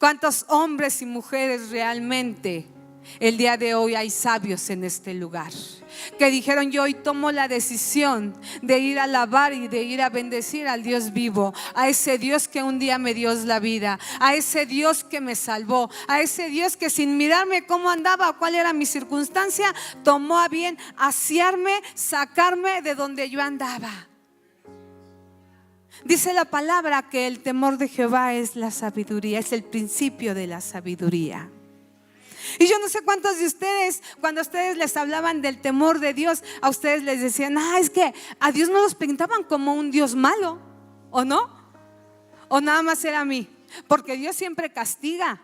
¿Cuántos hombres y mujeres realmente el día de hoy hay sabios en este lugar? Que dijeron: yo hoy tomo la decisión de ir a alabar y de ir a bendecir al Dios vivo, a ese Dios que un día me dio la vida, a ese Dios que me salvó, a ese Dios que sin mirarme cómo andaba o cuál era mi circunstancia, tomó a bien asearme, sacarme de donde yo andaba. Dice la palabra que el temor de Jehová es la sabiduría, es el principio de la sabiduría. Y yo no sé cuántos de ustedes, cuando a ustedes les hablaban del temor de Dios, a ustedes les decían: es que a Dios no los pintaban como un Dios malo, ¿o no? ¿O nada más era a mí? Porque Dios siempre castiga.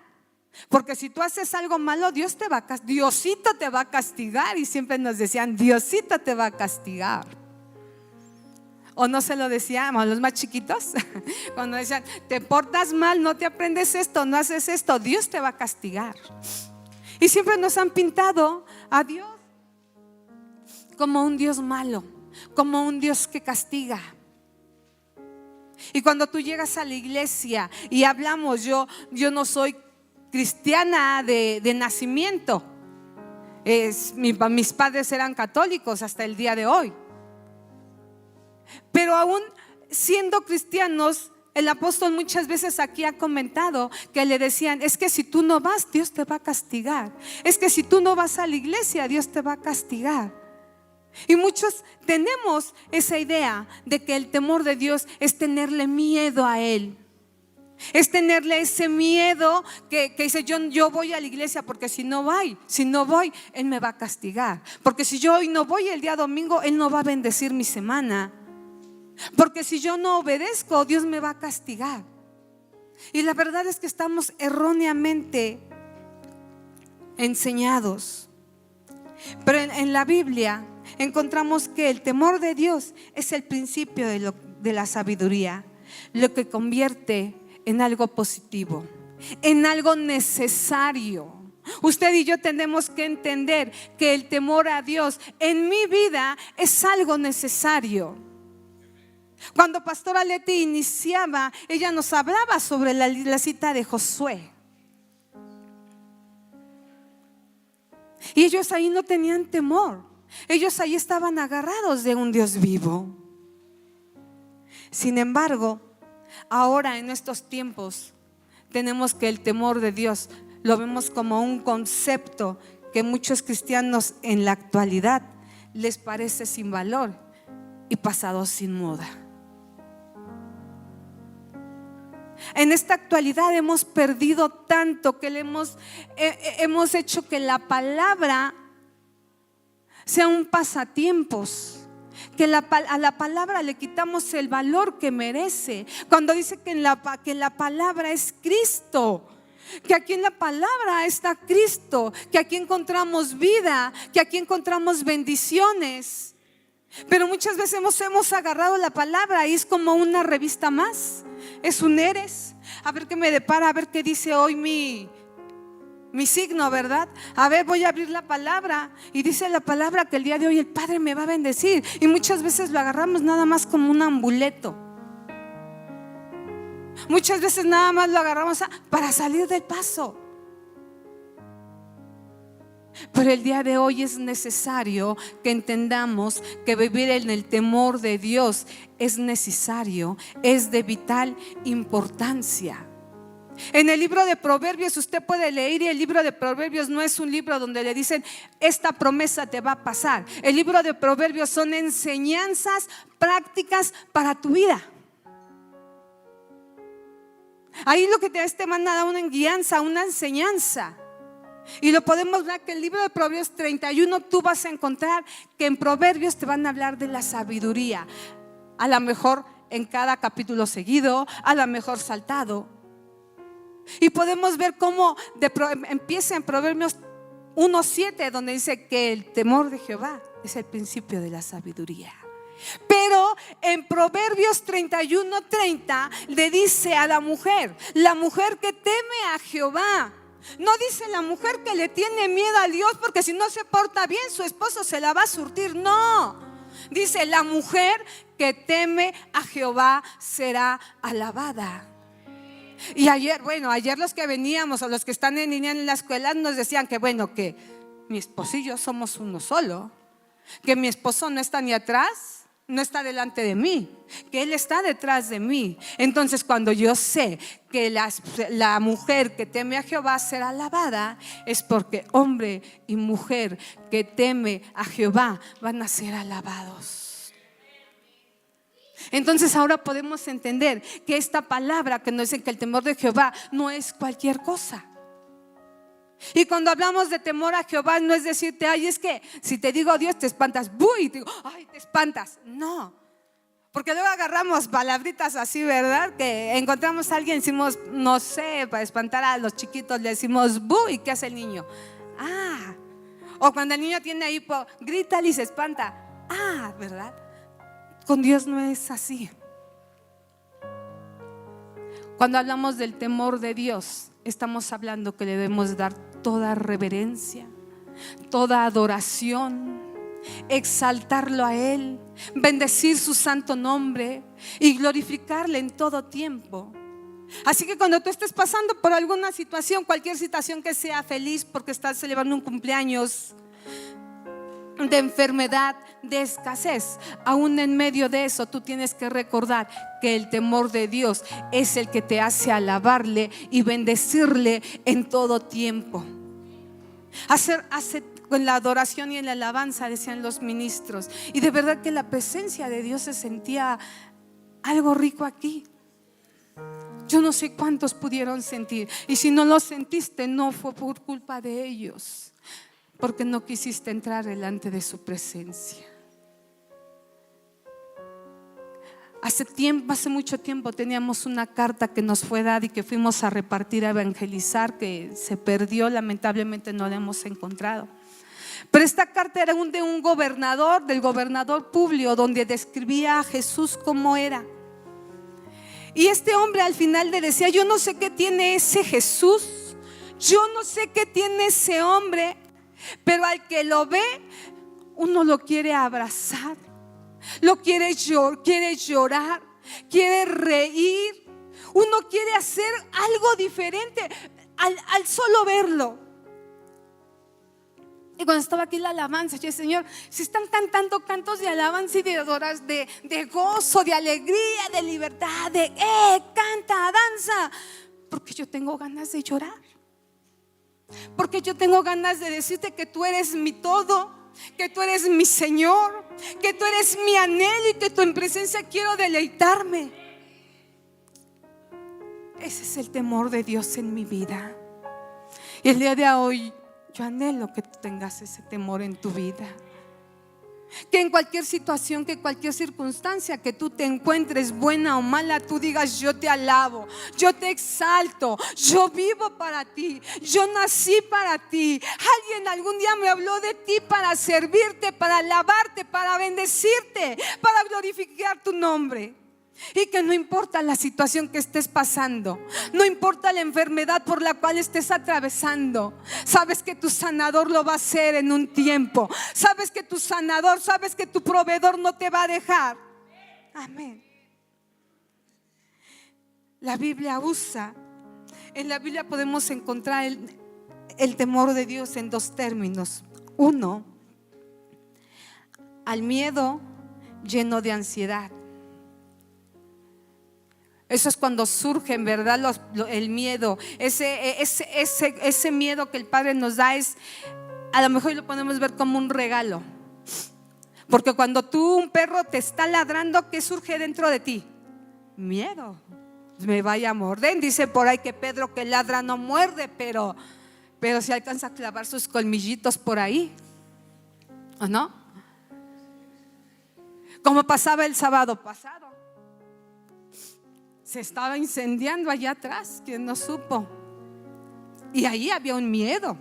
Porque si tú haces algo malo, Diosito te va a castigar. Y siempre nos decían: Diosito te va a castigar. ¿O no se lo decíamos a los más chiquitos? Cuando decían: te portas mal, no te aprendes esto, no haces esto, Dios te va a castigar. Y siempre nos han pintado a Dios como un Dios malo, como un Dios que castiga. Y cuando tú llegas a la iglesia y hablamos, yo no soy cristiana de nacimiento. Mis padres eran católicos hasta el día de hoy. Pero aún siendo cristianos, el apóstol muchas veces aquí ha comentado que le decían: es que si tú no vas, Dios te va a castigar. Es que si tú no vas a la iglesia, Dios te va a castigar. Y muchos tenemos esa idea de que el temor de Dios es tenerle miedo a Él. Es tenerle ese miedo que dice: yo voy a la iglesia porque si no voy, Él me va a castigar. Porque si yo hoy no voy el día domingo, Él no va a bendecir mi semana. Porque si yo no obedezco, Dios me va a castigar. Y la verdad es que estamos erróneamente enseñados. Pero en la Biblia encontramos que el temor de Dios es el principio de la sabiduría, lo que convierte en algo positivo, en algo necesario. Usted y yo tenemos que entender que el temor a Dios en mi vida es algo necesario. Cuando pastora Leti iniciaba, ella nos hablaba sobre la cita de Josué. Y ellos ahí no tenían temor. Ellos ahí estaban agarrados de un Dios vivo. Sin embargo, ahora en estos tiempos tenemos que el temor de Dios lo vemos como un concepto que muchos cristianos en la actualidad les parece sin valor y pasado sin moda. En esta actualidad hemos perdido tanto que hemos hecho que la palabra sea un pasatiempos, que a la palabra le quitamos el valor que merece. Cuando dice que la palabra es Cristo, que aquí en la palabra está Cristo, que aquí encontramos vida, que aquí encontramos bendiciones. Pero muchas veces hemos agarrado la palabra y es como una revista más. Es un eres. A ver qué me depara, a ver qué dice hoy mi signo, ¿verdad? A ver, voy a abrir la palabra. Y dice la palabra que el día de hoy el Padre me va a bendecir. Y muchas veces lo agarramos nada más como un amuleto. Muchas veces nada más lo agarramos para salir del paso. Pero el día de hoy es necesario que entendamos que vivir en el temor de Dios es necesario, es de vital importancia. En el libro de Proverbios usted puede leer, y el libro de Proverbios no es un libro donde le dicen: esta promesa te va a pasar. El libro de Proverbios son enseñanzas prácticas para tu vida. Ahí lo que te manda una guianza, una enseñanza. Y lo podemos ver que el libro de Proverbios 31 tú vas a encontrar que en Proverbios te van a hablar de la sabiduría. A lo mejor en cada capítulo seguido, a lo mejor saltado. Y podemos ver cómo empieza en Proverbios 1:7, donde dice que el temor de Jehová es el principio de la sabiduría. Pero en Proverbios 31:30 le dice a la mujer que teme a Jehová. No dice la mujer que le tiene miedo a Dios porque si no se porta bien su esposo se la va a surtir. No, dice: la mujer que teme a Jehová será alabada. Y ayer los que veníamos o los que están en línea en la escuela nos decían que que mi esposo y yo somos uno solo, que mi esposo no está ni atrás, no está delante de mí, que él está detrás de mí. Entonces cuando yo sé que la mujer que teme a Jehová será alabada, es porque hombre y mujer que teme a Jehová van a ser alabados. Entonces ahora podemos entender que esta palabra que nos dice que el temor de Jehová no es cualquier cosa. Y cuando hablamos de temor a Jehová no es decirte, ay, es que si te digo Dios te espantas, y te digo, ay, te espantas. No, porque luego agarramos palabritas así, ¿verdad? Que encontramos a alguien y decimos, no sé, para espantar a los chiquitos le decimos y ¿qué hace el niño? O cuando el niño tiene hipo, grita y se espanta. ¿Verdad? Con Dios no es así. Cuando hablamos del temor de Dios, estamos hablando que le debemos dar toda reverencia, toda adoración, exaltarlo a Él, bendecir su santo nombre y glorificarle en todo tiempo. Así que cuando tú estés pasando por alguna situación, cualquier situación que sea feliz porque estás celebrando un cumpleaños, de enfermedad, de escasez, aún en medio de eso tú tienes que recordar que el temor de Dios es el que te hace alabarle y bendecirle en todo tiempo. Con la adoración y en la alabanza, decían los ministros, y de verdad que la presencia de Dios se sentía algo rico aquí. Yo no sé cuántos pudieron sentir, y si no lo sentiste no fue por culpa de ellos, porque no quisiste entrar delante de su presencia. Hace mucho tiempo teníamos una carta que nos fue dada y que fuimos a repartir, a evangelizar, que se perdió, lamentablemente no la hemos encontrado. Pero esta carta era de un gobernador, del gobernador Publio, donde describía a Jesús como era. Y este hombre al final le decía, yo no sé qué tiene ese Jesús, yo no sé qué tiene ese hombre, pero al que lo ve, uno lo quiere abrazar, lo quiere llorar, quiere reír, uno quiere hacer algo diferente al solo verlo. Y cuando estaba aquí la alabanza, yo decía, Señor, si están cantando cantos de alabanza y de adoración, de gozo, de alegría, de libertad, de canta, danza, porque yo tengo ganas de llorar. Porque yo tengo ganas de decirte que tú eres mi todo, que tú eres mi Señor, que tú eres mi anhelo y que tú en presencia quiero deleitarme. Ese es el temor de Dios en mi vida. Y el día de hoy yo anhelo que tú tengas ese temor en tu vida. Que en cualquier situación, que cualquier circunstancia que tú te encuentres, buena o mala, tú digas, yo te alabo, yo te exalto, yo vivo para ti, yo nací para ti. Alguien algún día me habló de ti para servirte, para alabarte, para bendecirte, para glorificar tu nombre. Y que no importa la situación que estés pasando, no importa la enfermedad por la cual estés atravesando, sabes que tu sanador lo va a hacer en un tiempo. Sabes que tu sanador, sabes que tu proveedor no te va a dejar. Amén. La Biblia en la Biblia podemos encontrar el temor de Dios en dos términos. Uno, al miedo lleno de ansiedad. Eso es cuando surge en verdad el miedo. Ese miedo que el Padre nos da es, a lo mejor lo podemos ver como un regalo. Porque cuando un perro te está ladrando, ¿qué surge dentro de ti? Miedo. Me vaya a morder. Dice por ahí que Pedro que ladra no muerde, pero si alcanza a clavar sus colmillitos por ahí, ¿o no? Como pasaba el sábado pasado. Se estaba incendiando allá atrás, quien no supo. Y ahí había un miedo.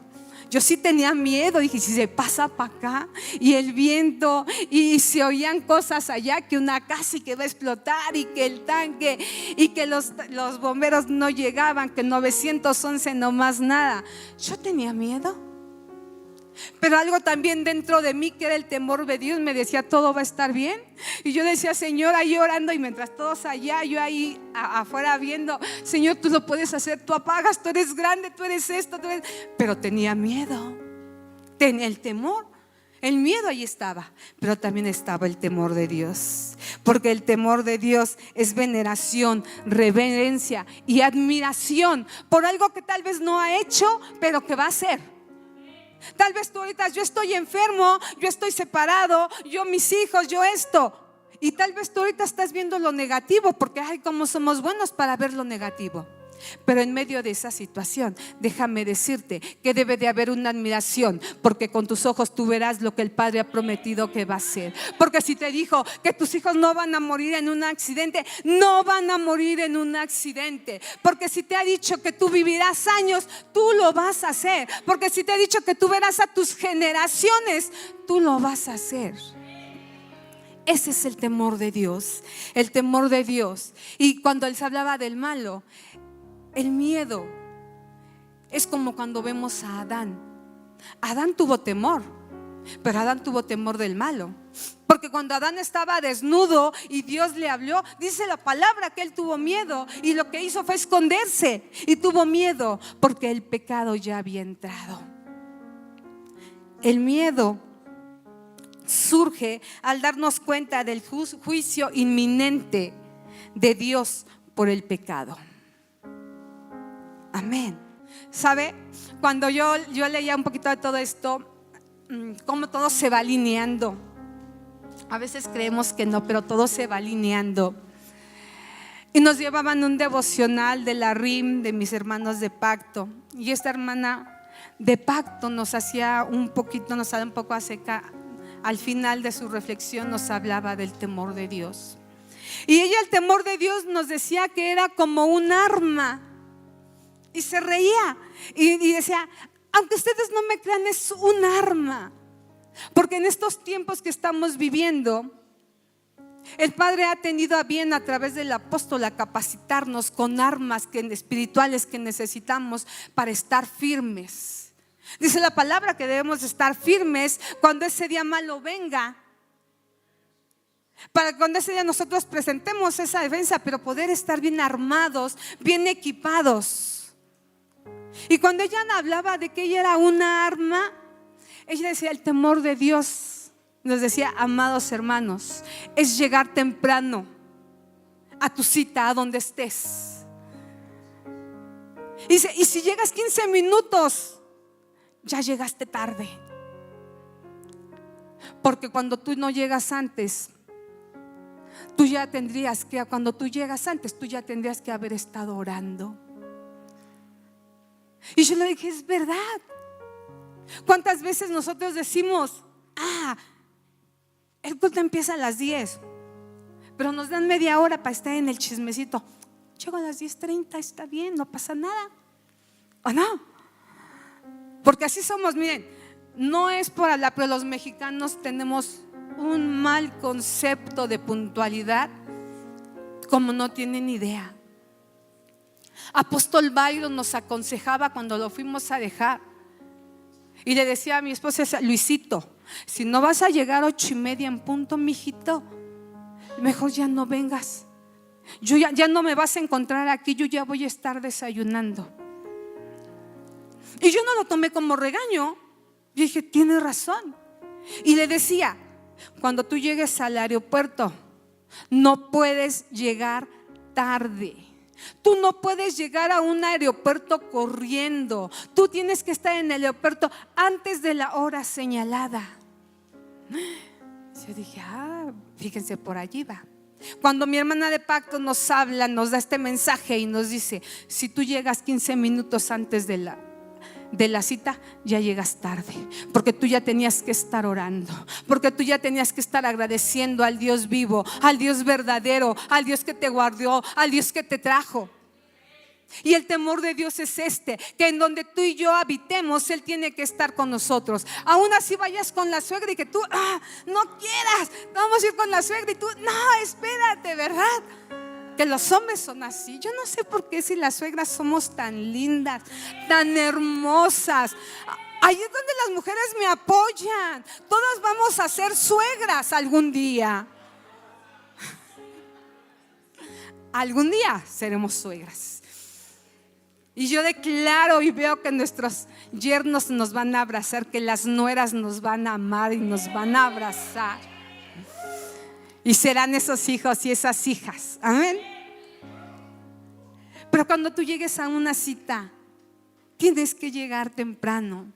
Yo sí tenía miedo, dije, si se pasa para acá y el viento y se oían cosas allá, que una casa y que va a explotar y que el tanque y que los bomberos no llegaban, que 911 no más nada. Yo tenía miedo. Pero algo también dentro de mí, que era el temor de Dios, me decía: todo va a estar bien. Y yo decía: Señor, ahí orando, y mientras todos allá, yo ahí afuera viendo: Señor, tú lo puedes hacer, tú apagas, tú eres grande, tú eres esto, tú eres... Pero tenía miedo, tenía el temor. El miedo ahí estaba, pero también estaba el temor de Dios, porque el temor de Dios es veneración, reverencia y admiración por algo que tal vez no ha hecho, pero que va a hacer. Tal vez tú ahorita: yo estoy enfermo, yo estoy separado, yo mis hijos, yo esto. Y tal vez tú ahorita estás viendo lo negativo, porque ay, cómo somos buenos para ver lo negativo. Pero en medio de esa situación, déjame decirte que debe de haber una admiración, porque con tus ojos tú verás lo que el Padre ha prometido que va a hacer. Porque si te dijo que tus hijos no van a morir en un accidente, no van a morir en un accidente. Porque si te ha dicho que tú vivirás años, tú lo vas a hacer. Porque si te ha dicho que tú verás a tus generaciones, tú lo vas a hacer. Ese es el temor de Dios, el temor de Dios. Y cuando él se hablaba del malo, el miedo es como cuando vemos a Adán. Adán tuvo temor, pero Adán tuvo temor del malo. Porque cuando Adán estaba desnudo y Dios le habló, dice la palabra que él tuvo miedo, y lo que hizo fue esconderse. Y tuvo miedo porque el pecado ya había entrado. El miedo surge al darnos cuenta del juicio inminente de Dios por el pecado. Amén. ¿Sabe? Cuando yo leía un poquito de todo esto, cómo todo se va alineando. A veces creemos que no, pero todo se va alineando. Y nos llevaban un devocional de la RIM, de mis hermanos de pacto. Y esta hermana de pacto nos hacía un poquito, nos daba un poco a seca. Al final de su reflexión nos hablaba del temor de Dios. Y ella, el temor de Dios, nos decía que era como un arma. Y se reía y decía: aunque ustedes no me crean, es un arma. Porque en estos tiempos que estamos viviendo, el Padre ha tenido a bien, a través del apóstol, a capacitarnos con armas espirituales que necesitamos para estar firmes. Dice la palabra que debemos estar firmes cuando ese día malo venga, para que cuando ese día nosotros presentemos esa defensa, pero poder estar bien armados, bien equipados. Y cuando ella hablaba de que ella era una arma, ella decía: el temor de Dios, nos decía: amados hermanos, es llegar temprano a tu cita, a donde estés. Y dice: y si llegas 15 minutos, ya llegaste tarde. Porque cuando tú no llegas antes, cuando tú llegas antes, tú ya tendrías que haber estado orando. Y yo le dije: es verdad. ¿Cuántas veces nosotros decimos: el culto empieza a las 10, pero nos dan media hora para estar en el chismecito? Llego a las 10:30, está bien, no pasa nada. ¿O no? Porque así somos. Miren, no es por hablar, pero los mexicanos tenemos un mal concepto de puntualidad, como no tienen idea. Apóstol Byron nos aconsejaba cuando lo fuimos a dejar, y le decía a mi esposa: Luisito, si no vas a llegar 8:30 en punto, mijito, mejor ya no vengas. Yo ya no me vas a encontrar aquí, yo ya voy a estar desayunando. Y yo no lo tomé como regaño. Yo dije: tiene razón. Y le decía: cuando tú llegues al aeropuerto, no puedes llegar tarde. Tú no puedes llegar a un aeropuerto corriendo. Tú tienes que estar en el aeropuerto antes de la hora señalada. Yo dije: fíjense, por allí va. Cuando mi hermana de pacto nos habla, nos da este mensaje y nos dice: si tú llegas 15 minutos antes de la cita, ya llegas tarde, porque tú ya tenías que estar orando, porque tú ya tenías que estar agradeciendo al Dios vivo, al Dios verdadero, al Dios que te guardó, al Dios que te trajo. Y el temor de Dios es que en donde tú y yo habitemos, Él tiene que estar con nosotros. Aún así vayas con la suegra y que tú no quieras, vamos a ir con la suegra, y tú: no, espérate, ¿verdad? Que los hombres son así. Yo no sé por qué, si las suegras somos tan lindas, tan hermosas. Ahí es donde las mujeres me apoyan. Todas vamos a ser suegras algún día. Algún día seremos suegras. Y yo declaro y veo que nuestros yernos nos van a abrazar, que las nueras nos van a amar y nos van a abrazar. Y serán esos hijos y esas hijas. Amén. Pero cuando tú llegues a una cita, tienes que llegar temprano.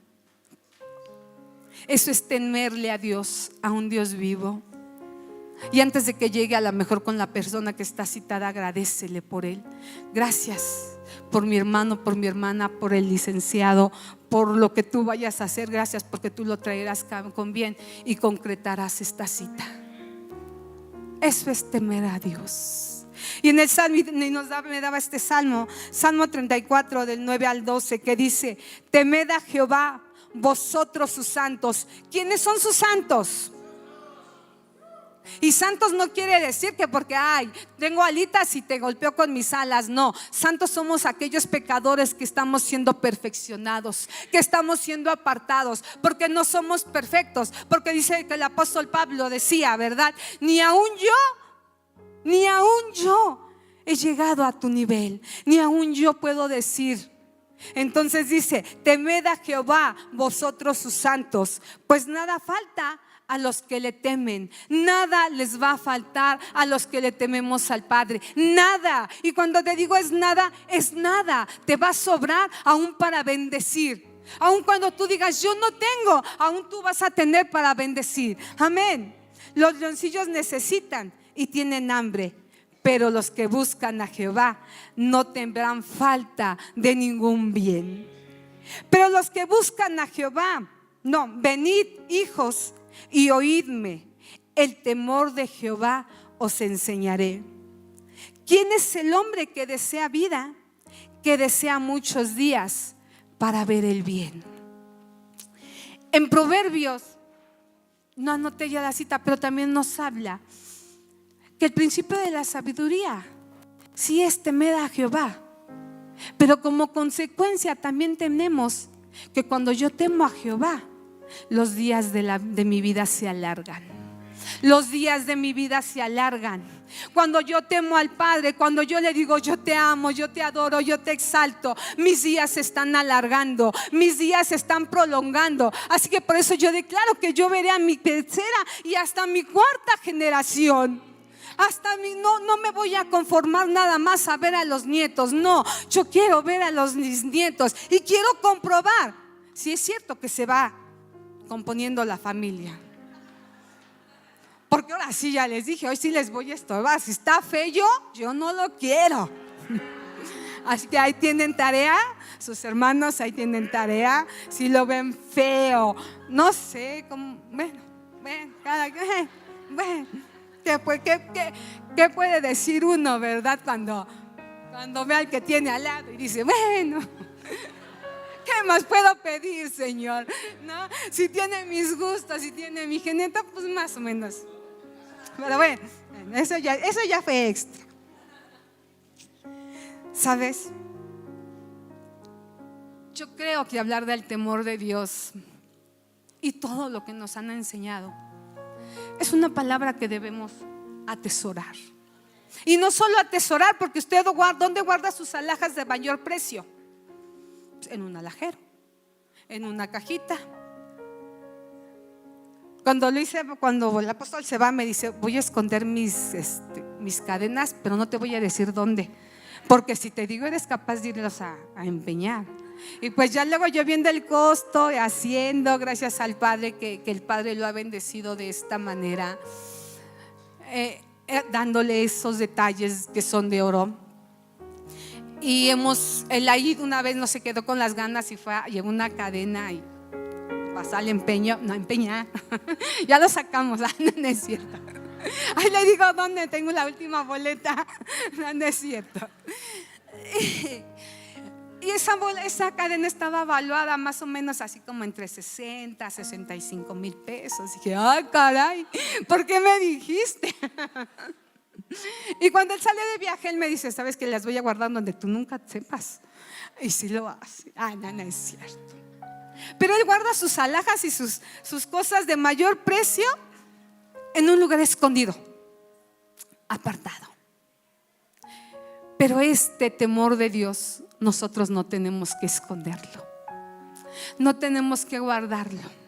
Eso es temerle a Dios, a un Dios vivo. Y antes de que llegue, a lo mejor con la persona que está citada, agradécele por él. Gracias por mi hermano, por mi hermana, por el licenciado, por lo que tú vayas a hacer. Gracias porque tú lo traerás con bien y concretarás esta cita. Eso es temer a Dios. Y en el Salmo, me daba este Salmo, Salmo 34 del 9 al 12, que dice: temed a Jehová, vosotros sus santos. ¿Quiénes son sus santos? Y santos no quiere decir que porque tengo alitas y te golpeo con mis alas. No, santos somos aquellos pecadores que estamos siendo perfeccionados, que estamos siendo apartados, porque no somos perfectos. Porque dice que el apóstol Pablo decía, ¿verdad? Ni aún yo he llegado a tu nivel, ni aún yo puedo decir. Entonces dice: temed a Jehová, vosotros sus santos, pues nada falta a los que le temen. Nada les va a faltar a los que le tememos al Padre. Nada. Y cuando te digo es nada, es nada. Te va a sobrar aún para bendecir. Aún cuando tú digas yo no tengo, aún tú vas a tener para bendecir. Amén. Los leoncillos necesitan y tienen hambre, pero los que buscan a Jehová no tendrán falta de ningún bien. Pero los que buscan a Jehová, venid, hijos, y oídme, el temor de Jehová os enseñaré. ¿Quién es el hombre que desea vida, que desea muchos días para ver el bien? En Proverbios, no anoté ya la cita, pero también nos habla que el principio de la sabiduría sí es temer a Jehová, pero como consecuencia también tenemos que cuando yo temo a Jehová, los días de mi vida se alargan. Los días de mi vida se alargan. Cuando yo temo al Padre, cuando yo le digo yo te amo, yo te adoro, yo te exalto, mis días se están alargando, mis días se están prolongando. Así que por eso yo declaro que yo veré a mi tercera y hasta mi cuarta generación. No me voy a conformar nada más a ver a los nietos. No, yo quiero ver a los nietos y quiero comprobar si es cierto que se va componiendo la familia. Porque ahora sí ya les dije, hoy sí les voy a estorbar. Si está feo, yo no lo quiero. Así que ahí tienen tarea, sus hermanos ahí tienen tarea. Si lo ven feo, no sé, ¿qué puede decir uno, verdad? Cuando ve al que tiene al lado y dice, bueno, ¿qué más puedo pedir, Señor? ¿No? Si tiene mis gustos, si tiene mi genética, pues más o menos. Pero bueno, eso ya fue extra. ¿Sabes? Yo creo que hablar del temor de Dios y todo lo que nos han enseñado es una palabra que debemos atesorar. Y no solo atesorar, porque usted ¿dónde guarda sus alhajas de mayor precio? En un alajero, en una cajita. Cuando el apóstol se va, me dice: voy a esconder mis cadenas, pero no te voy a decir dónde, porque si te digo eres capaz de irlos a empeñar. Y pues ya luego yo viendo el costo, haciendo, gracias al Padre que el Padre lo ha bendecido de esta manera, dándole esos detalles que son de oro. Y él ahí una vez no se quedó con las ganas y llevó una cadena y pasó al empeño, no empeñar. Ya lo sacamos, no es cierto. Ahí le digo dónde tengo la última boleta. No es cierto. Y esa cadena estaba valuada más o menos así como entre 60 a 65 mil pesos. Y dije, ay, caray, ¿por qué me dijiste? Y cuando él sale de viaje, él me dice: sabes que las voy a guardar donde tú nunca sepas. Y si lo hace, no es cierto. Pero Él guarda sus alhajas y sus cosas de mayor precio en un lugar escondido, apartado. Pero este temor de Dios nosotros no tenemos que esconderlo, no tenemos que guardarlo.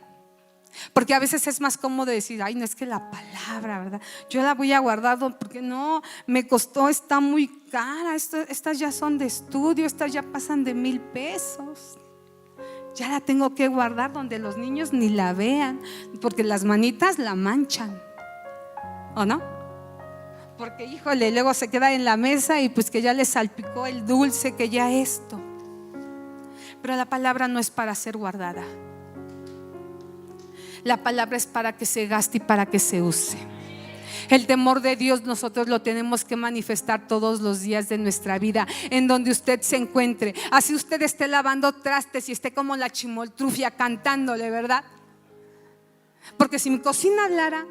Porque a veces es más cómodo decir: ay, no, es que la palabra, ¿verdad? Yo la voy a guardar porque no, me costó, está muy cara. Estas ya son de estudio, estas ya pasan de 1,000 pesos. Ya la tengo que guardar donde los niños ni la vean, porque las manitas la manchan, ¿o no? Porque híjole, luego se queda en la mesa y pues que ya le salpicó el dulce, que ya esto. Pero la palabra no es para ser guardada. La palabra es para que se gaste y para que se use. El temor de Dios nosotros lo tenemos que manifestar todos los días de nuestra vida, en donde usted se encuentre. Así usted esté lavando trastes y esté como la chimoltrufia cantándole, ¿verdad? Porque si mi cocina hablara,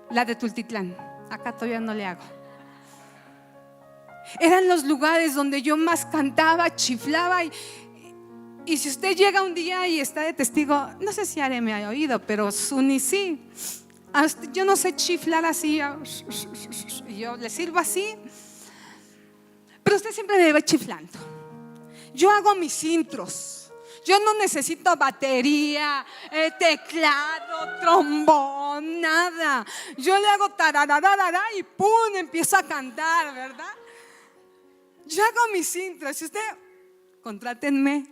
la de Tultitlán, acá todavía no le hago. Eran los lugares donde yo más cantaba, chiflaba. Y si usted llega un día y está de testigo, no sé si Are me ha oído, pero Suni sí. Yo no sé chiflar así, y yo le sirvo así, pero usted siempre me ve chiflando. Yo hago mis intros. Yo no necesito batería, teclado, trombón, nada. Yo le hago tarararara y pum, empiezo a cantar, ¿verdad? Yo hago mis intros. Si usted, contrátenme,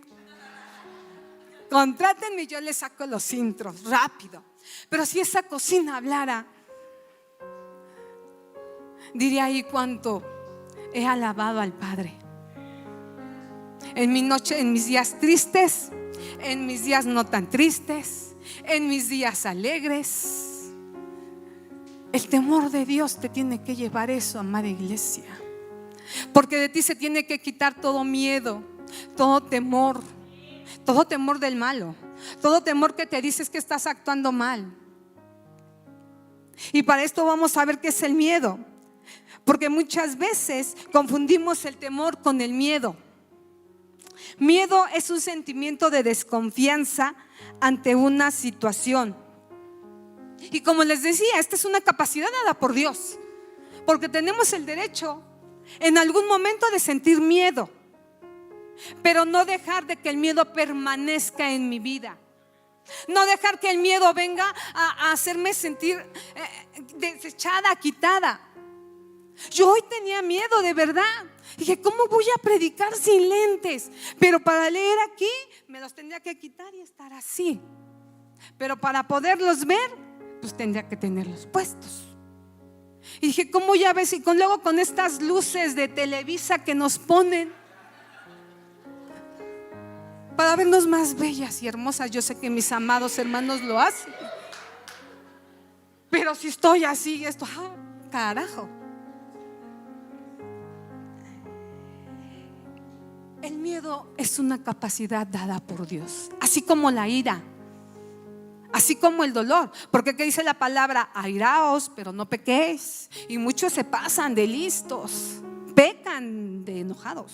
yo le saco los intros rápido. Pero si esa cocina hablara, diría: ahí cuánto he alabado al Padre. En mi noche, en mis días tristes, en mis días no tan tristes, en mis días alegres. El temor de Dios te tiene que llevar eso, amada iglesia. Porque de ti se tiene que quitar todo miedo, todo temor del malo, todo temor que te dices que estás actuando mal. Y para esto vamos a ver qué es el miedo, porque muchas veces confundimos el temor con el miedo. Miedo es un sentimiento de desconfianza ante una situación. Y como les decía, esta es una capacidad dada por Dios, porque tenemos el derecho en algún momento de sentir miedo, pero no dejar de que el miedo permanezca en mi vida. No dejar que el miedo venga a hacerme sentir desechada, quitada. Yo hoy tenía miedo, de verdad. Dije: ¿cómo voy a predicar sin lentes? Pero para leer aquí me los tendría que quitar y estar así. Pero para poderlos ver, pues tendría que tenerlos puestos. Y dije: ¿cómo ya ves? Y luego con estas luces de Televisa que nos ponen para vernos más bellas y hermosas. Yo sé que mis amados hermanos lo hacen, pero si estoy así, esto, carajo. El miedo es una capacidad dada por Dios, así como la ira, así como el dolor. Porque ¿qué dice la palabra? Airaos, pero no pequéis. Y muchos se pasan de listos, pecan de enojados.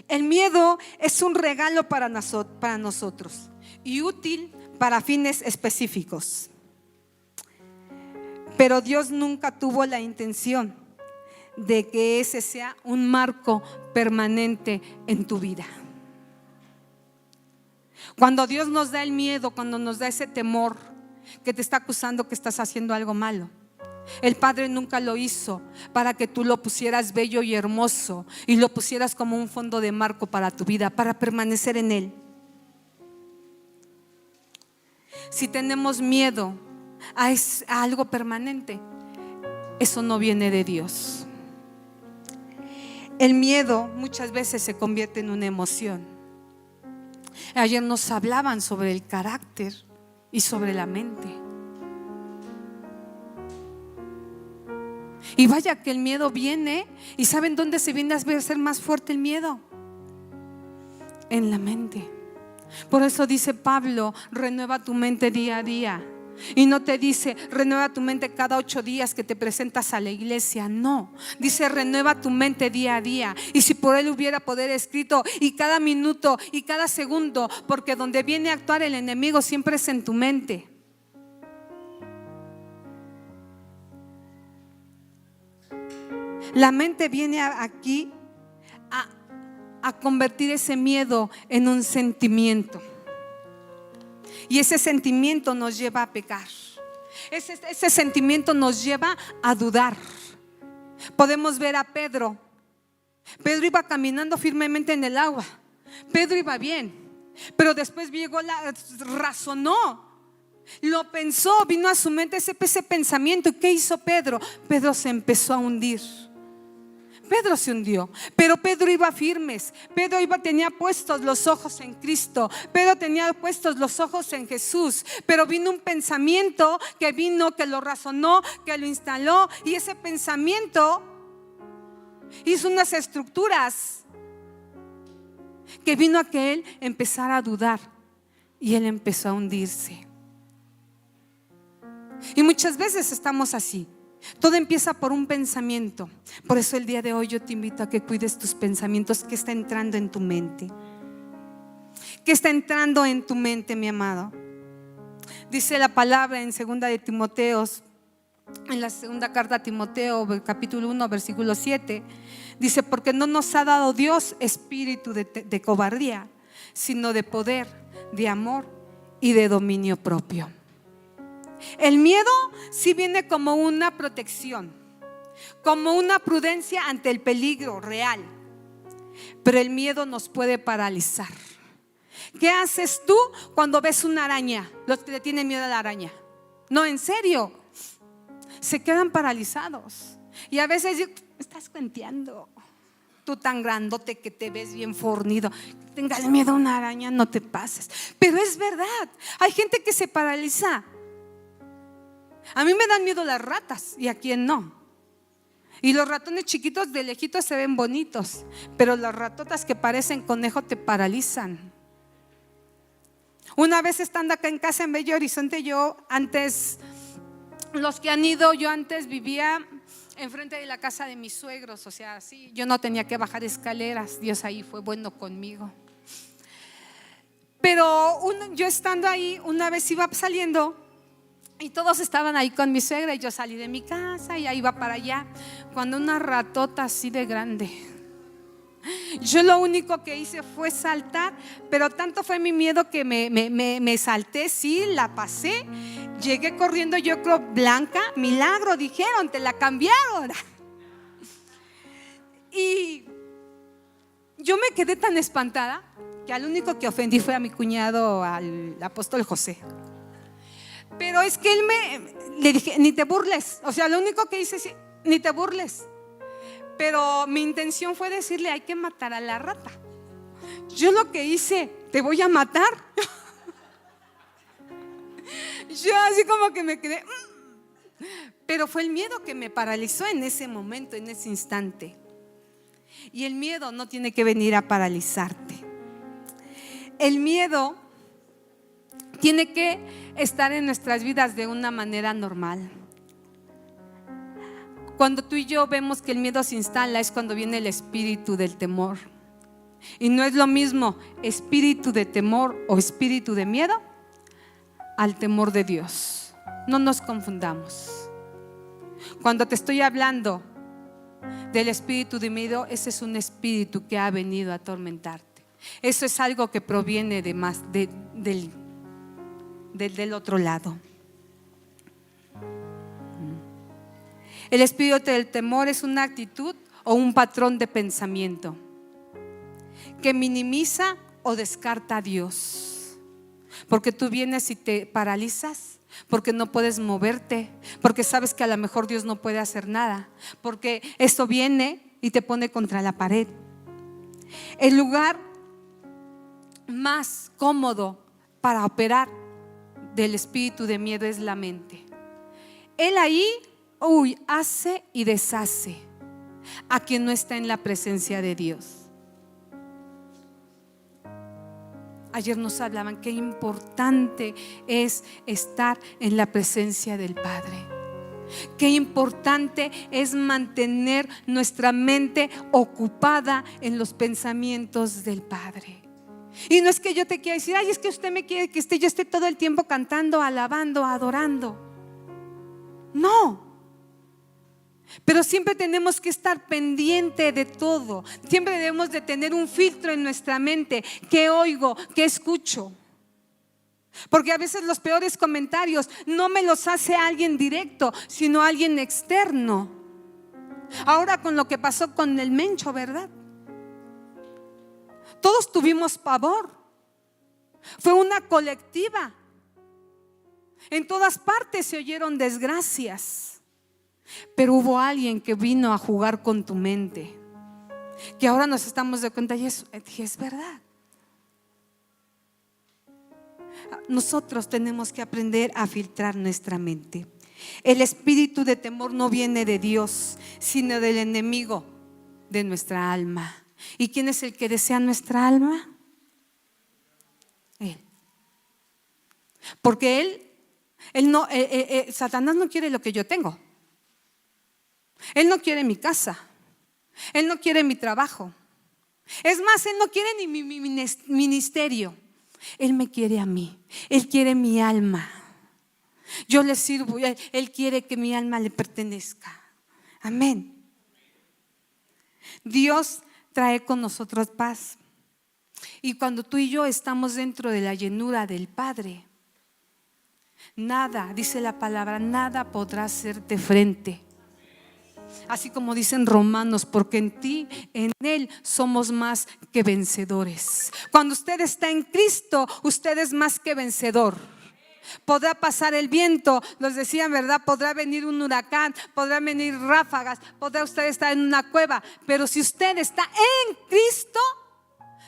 El miedo es un regalo para nosotros y útil para fines específicos. Pero Dios nunca tuvo la intención de que ese sea un marco permanente en tu vida. Cuando Dios nos da el miedo, cuando nos da ese temor que te está acusando que estás haciendo algo malo, el Padre nunca lo hizo para que tú lo pusieras bello y hermoso y lo pusieras como un fondo de marco para tu vida, para permanecer en Él. Si tenemos miedo a algo permanente, eso no viene de Dios. El miedo muchas veces se convierte en una emoción. Ayer nos hablaban sobre el carácter y sobre la mente. Y vaya que el miedo viene. ¿Y saben dónde se viene a hacer más fuerte el miedo? En la mente. Por eso dice Pablo: renueva tu mente día a día. Y no te dice renueva tu mente cada 8 días que te presentas a la iglesia. No, dice renueva tu mente día a día. Y si por él hubiera poder escrito, y cada minuto y cada segundo, porque donde viene a actuar el enemigo siempre es en tu mente. La mente viene aquí a convertir ese miedo en un sentimiento. Y ese sentimiento nos lleva a pecar. Ese sentimiento nos lleva a dudar. Podemos ver a Pedro. Pedro iba caminando firmemente en el agua. Pedro iba bien, pero después llegó, razonó, lo pensó, vino a su mente ese pensamiento. ¿Y qué hizo Pedro? Pedro se empezó a hundir. Pedro se hundió, pero Pedro iba firmes. Pedro tenía puestos los ojos en Cristo. Pedro tenía puestos los ojos en Jesús. Pero vino un pensamiento que lo razonó, que lo instaló. Y ese pensamiento hizo unas estructuras que vino a que él empezara a dudar. Y él empezó a hundirse. Y muchas veces estamos así. Todo empieza por un pensamiento. Por eso el día de hoy yo te invito a que cuides tus pensamientos. ¿Qué está entrando en tu mente? ¿Qué está entrando en tu mente, mi amado? Dice la palabra en segunda de Timoteo, en la segunda carta a Timoteo, capítulo 1, versículo 7. Dice, porque no nos ha dado Dios espíritu de cobardía, sino de poder, de amor y de dominio propio. El miedo sí viene como una protección, como una prudencia ante el peligro real. Pero el miedo nos puede paralizar. ¿Qué haces tú cuando ves una araña? Los que le tienen miedo a la araña. No, en serio, se quedan paralizados. Y a veces estás cuenteando. Tú tan grandote que te ves bien fornido, tengas miedo a una araña, no te pases. Pero es verdad, hay gente que se paraliza. A mí me dan miedo las ratas, y a quién no. Y los ratones chiquitos de lejitos se ven bonitos, pero las ratotas que parecen conejo te paralizan. Una vez estando acá en casa en Bello Horizonte, yo antes vivía enfrente de la casa de mis suegros. O sea, sí, yo no tenía que bajar escaleras. Dios ahí fue bueno conmigo. Pero yo estando ahí, una vez iba saliendo y todos estaban ahí con mi suegra, y yo salí de mi casa y ahí iba para allá, cuando una ratota así de grande. Yo lo único que hice fue saltar, pero tanto fue mi miedo que me salté, sí, la pasé. Llegué corriendo, yo creo, Blanca, milagro, dijeron, te la cambiaron. Y yo me quedé tan espantada que al único que ofendí fue a mi cuñado, al apóstol José. Pero es que le dije, ni te burles. O sea, lo único que hice es, ni te burles. Pero mi intención fue decirle, hay que matar a la rata. Yo lo que hice, te voy a matar. Yo así como que me quedé. Pero fue el miedo que me paralizó en ese momento, en ese instante. Y el miedo no tiene que venir a paralizarte. El miedo tiene que estar en nuestras vidas de una manera normal. Cuando tú y yo vemos que el miedo se instala, es cuando viene el espíritu del temor. Y no es lo mismo espíritu de temor o espíritu de miedo al temor de Dios. No nos confundamos. Cuando te estoy hablando del espíritu de miedo, ese es un espíritu que ha venido a atormentarte. Eso es algo que proviene de más del otro lado. El espíritu del temor es una actitud o un patrón de pensamiento que minimiza o descarta a Dios. Porque tú vienes y te paralizas, porque no puedes moverte, porque sabes que a lo mejor Dios no puede hacer nada, porque esto viene y te pone contra la pared. El lugar más cómodo para operar del espíritu de miedo es la mente. Él ahí hace y deshace a quien no está en la presencia de Dios. Ayer nos hablaban qué importante es estar en la presencia del Padre. Qué importante es mantener nuestra mente ocupada en los pensamientos del Padre. Y no es que yo te quiera decir, ay, es que usted me quiere que yo esté todo el tiempo cantando, alabando, adorando. No. Pero siempre tenemos que estar pendiente de todo. Siempre debemos de tener un filtro en nuestra mente. ¿Qué oigo? ¿Qué escucho? Porque a veces los peores comentarios no me los hace alguien directo, sino alguien externo. Ahora con lo que pasó con el Mencho, ¿verdad? Todos tuvimos pavor. Fue una colectiva. En todas partes se oyeron desgracias. Pero hubo alguien que vino a jugar con tu mente, que ahora nos estamos dando cuenta y es verdad. Nosotros tenemos que aprender a filtrar nuestra mente. El espíritu de temor no viene de Dios, sino del enemigo de nuestra alma. ¿Y quién es el que desea nuestra alma? Él. Porque Satanás no quiere lo que yo tengo. Él no quiere mi casa. Él no quiere mi trabajo. Es más, Él no quiere ni mi ministerio. Él me quiere a mí. Él quiere mi alma. Yo le sirvo. Él quiere que mi alma le pertenezca. Amén. Dios trae con nosotros paz. Y cuando tú y yo estamos dentro de la llenura del Padre, nada, dice la palabra, nada podrá hacerte frente. Así como dicen Romanos, porque en ti, en Él somos más que vencedores. Cuando usted está en Cristo, usted es más que vencedor. Podrá pasar el viento, nos decían, ¿verdad? Podrá venir un huracán, podrán venir ráfagas, podrá usted estar en una cueva, pero si usted está en Cristo,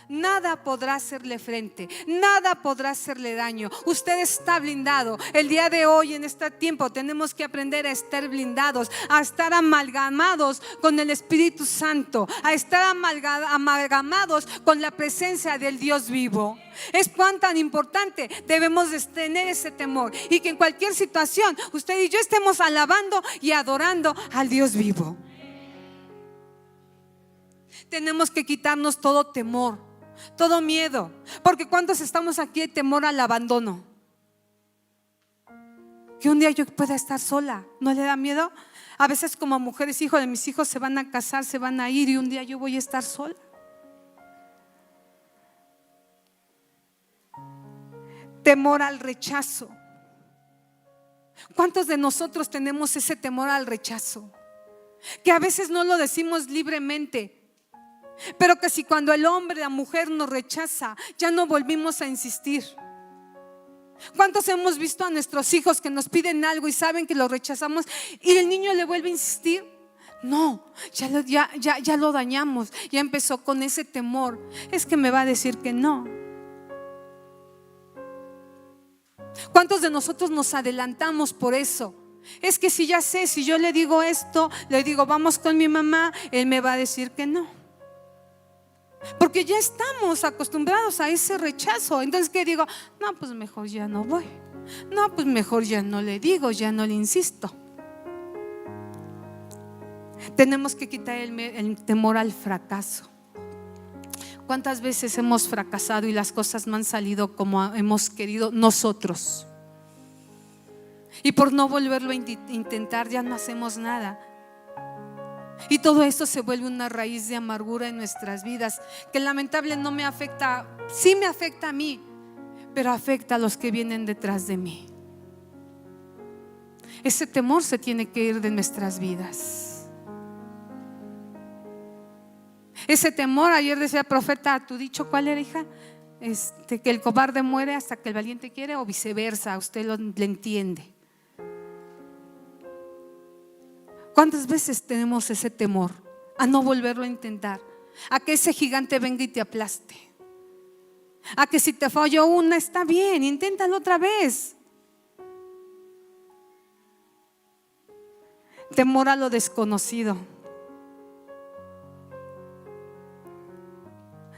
nada podrá hacerle frente, nada podrá hacerle daño. Usted está blindado. El día de hoy, en este tiempo, tenemos que aprender a estar blindados, a estar amalgamados con el Espíritu Santo, a estar amalgamados con la presencia del Dios vivo. Es cuán tan importante debemos de tener ese temor, y que en cualquier situación usted y yo estemos alabando y adorando al Dios vivo. Tenemos que quitarnos todo temor, todo miedo, porque ¿cuántos estamos aquí de temor al abandono? Que un día yo pueda estar sola, ¿no le da miedo? A veces como mujeres, hijos de mis hijos se van a casar, se van a ir, y un día yo voy a estar sola. Temor al rechazo. ¿Cuántos de nosotros tenemos ese temor al rechazo? Que a veces no lo decimos libremente, pero que si cuando el hombre, la mujer nos rechaza, ya no volvimos a insistir. ¿Cuántos hemos visto a nuestros hijos que nos piden algo y saben que lo rechazamos y el niño le vuelve a insistir? No, ya lo dañamos, ya empezó con ese temor. Es que me va a decir que no. ¿Cuántos de nosotros nos adelantamos por eso? Es que si ya sé, si yo le digo esto, le digo vamos con mi mamá, él me va a decir que no. Porque ya estamos acostumbrados a ese rechazo. Entonces, ¿qué digo? No, pues mejor ya no voy. No, pues mejor ya no le digo, ya no le insisto. Tenemos que quitar el temor al fracaso. ¿Cuántas veces hemos fracasado y las cosas no han salido como hemos querido nosotros? Y por no volverlo a intentar ya no hacemos nada. Y todo esto se vuelve una raíz de amargura en nuestras vidas, que lamentable no me afecta, sí me afecta a mí, pero afecta a los que vienen detrás de mí. Ese temor se tiene que ir de nuestras vidas. Ese temor, ayer decía el profeta, ¿tu dicho cuál era, hija? Que el cobarde muere hasta que el valiente quiere, o viceversa, usted le entiende. ¿Cuántas veces tenemos ese temor a no volverlo a intentar? A que ese gigante venga y te aplaste. A que si te falló una, está bien, inténtalo otra vez. Temor a lo desconocido.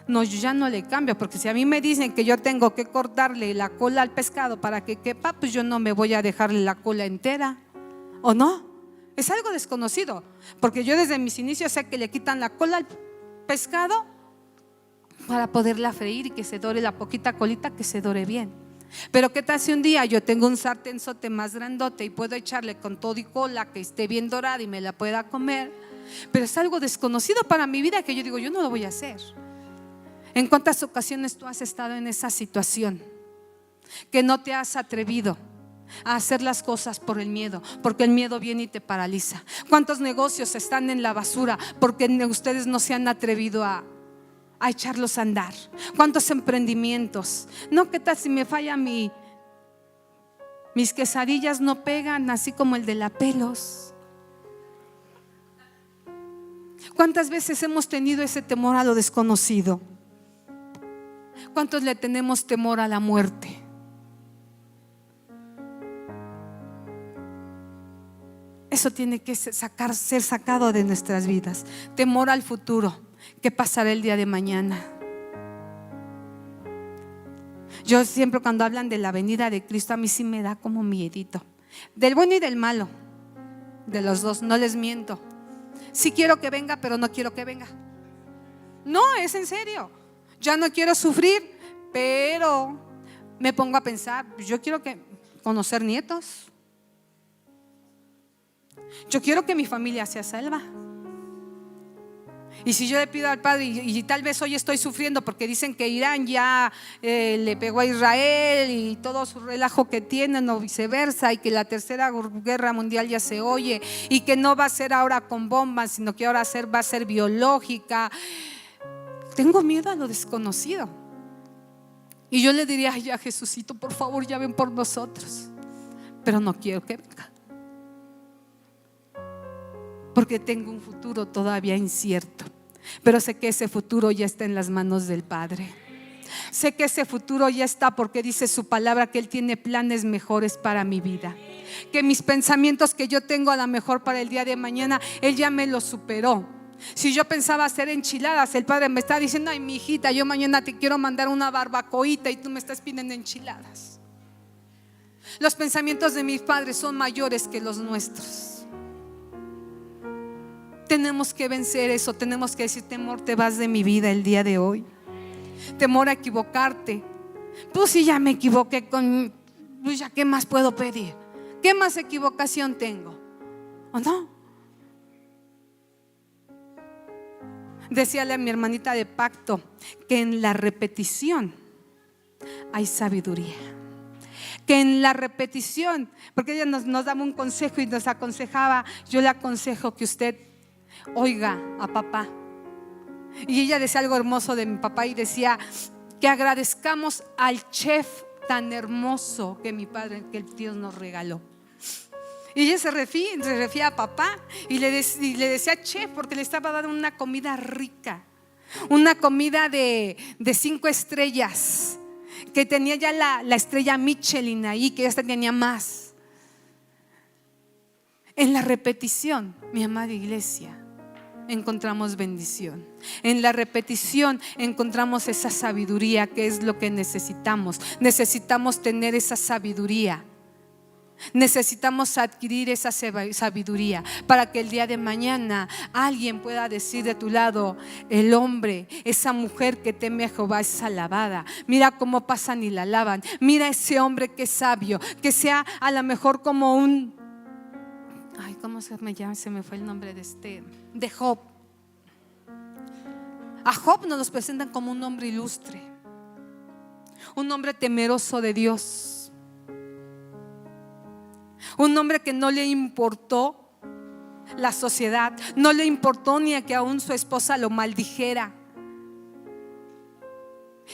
No, yo ya no le cambio, porque si a mí me dicen que yo tengo que cortarle la cola al pescado para que quepa, pues yo no me voy a dejarle la cola entera, ¿o no? Es algo desconocido, porque yo desde mis inicios sé que le quitan la cola al pescado para poderla freír y que se dore la poquita colita, que se dore bien. Pero qué tal si un día yo tengo un sartenzote más grandote y puedo echarle con todo y cola que esté bien dorada y me la pueda comer, pero es algo desconocido para mi vida que yo digo, yo no lo voy a hacer. ¿En cuántas ocasiones tú has estado en esa situación que no te has atrevido a hacer las cosas por el miedo? Porque el miedo viene y te paraliza. ¿Cuántos negocios están en la basura porque ustedes no se han atrevido a echarlos a andar? ¿Cuántos emprendimientos? No, ¿qué tal si me falla mis quesadillas no pegan así como el de la Pelos? ¿Cuántas veces hemos tenido ese temor a lo desconocido? ¿Cuántos le tenemos temor a la muerte? Eso tiene que ser sacado de nuestras vidas. Temor al futuro. ¿Qué pasará el día de mañana? Yo siempre, cuando hablan de la venida de Cristo, a mí sí me da como miedito. Del bueno y del malo, de los dos, no les miento. Sí quiero que venga, pero no quiero que venga. No, es en serio. Ya no quiero sufrir, pero me pongo a pensar, yo quiero conocer nietos. Yo quiero que mi familia sea salva. Y si yo le pido al Padre, y tal vez hoy estoy sufriendo porque dicen que Irán ya le pegó a Israel y todo su relajo que tienen, o viceversa, y que la tercera guerra mundial ya se oye, y que no va a ser ahora con bombas, sino que ahora va a ser biológica. Tengo miedo a lo desconocido. Y yo le diría, ay, ya Jesucito, por favor, ya ven por nosotros. Pero no quiero que venga, porque tengo un futuro todavía incierto. Pero sé que ese futuro ya está en las manos del Padre. Sé que ese futuro ya está, porque dice su palabra que Él tiene planes mejores para mi vida. Que mis pensamientos que yo tengo a lo mejor para el día de mañana, Él ya me los superó. Si yo pensaba hacer enchiladas, el Padre me está diciendo, ay, mi hijita, yo mañana te quiero mandar una barbacoita y tú me estás pidiendo enchiladas. Los pensamientos de mis padres son mayores que los nuestros. Tenemos que vencer eso. Tenemos que decir, temor, te vas de mi vida el día de hoy. Temor a equivocarte. Pues si ya me equivoqué pues ya, ¿qué más puedo pedir? ¿Qué más equivocación tengo? ¿O no? Decíale a mi hermanita de pacto que en la repetición hay sabiduría. Que en la repetición, porque ella nos daba un consejo y nos aconsejaba. Yo le aconsejo que usted oiga a papá. Y ella decía algo hermoso de mi papá, y decía que agradezcamos al chef tan hermoso que mi padre, que el Dios nos regaló. Y ella se refería a papá y le decía chef, porque le estaba dando una comida rica, una comida de 5 estrellas, que tenía ya la estrella Michelin ahí, que ya tenía más. En la repetición, mi amada iglesia, encontramos bendición. En la repetición encontramos esa sabiduría, que es lo que necesitamos. Necesitamos tener esa sabiduría. Necesitamos adquirir esa sabiduría para que el día de mañana alguien pueda decir de tu lado, el hombre, esa mujer que teme a Jehová es alabada. Mira cómo pasan y la alaban. Mira ese hombre que es sabio, que sea a lo mejor como ¿cómo se me llama? Se me fue el nombre de Job. A Job nos lo presentan como un hombre ilustre, un hombre temeroso de Dios, un hombre que no le importó la sociedad, no le importó ni a que aún su esposa lo maldijera,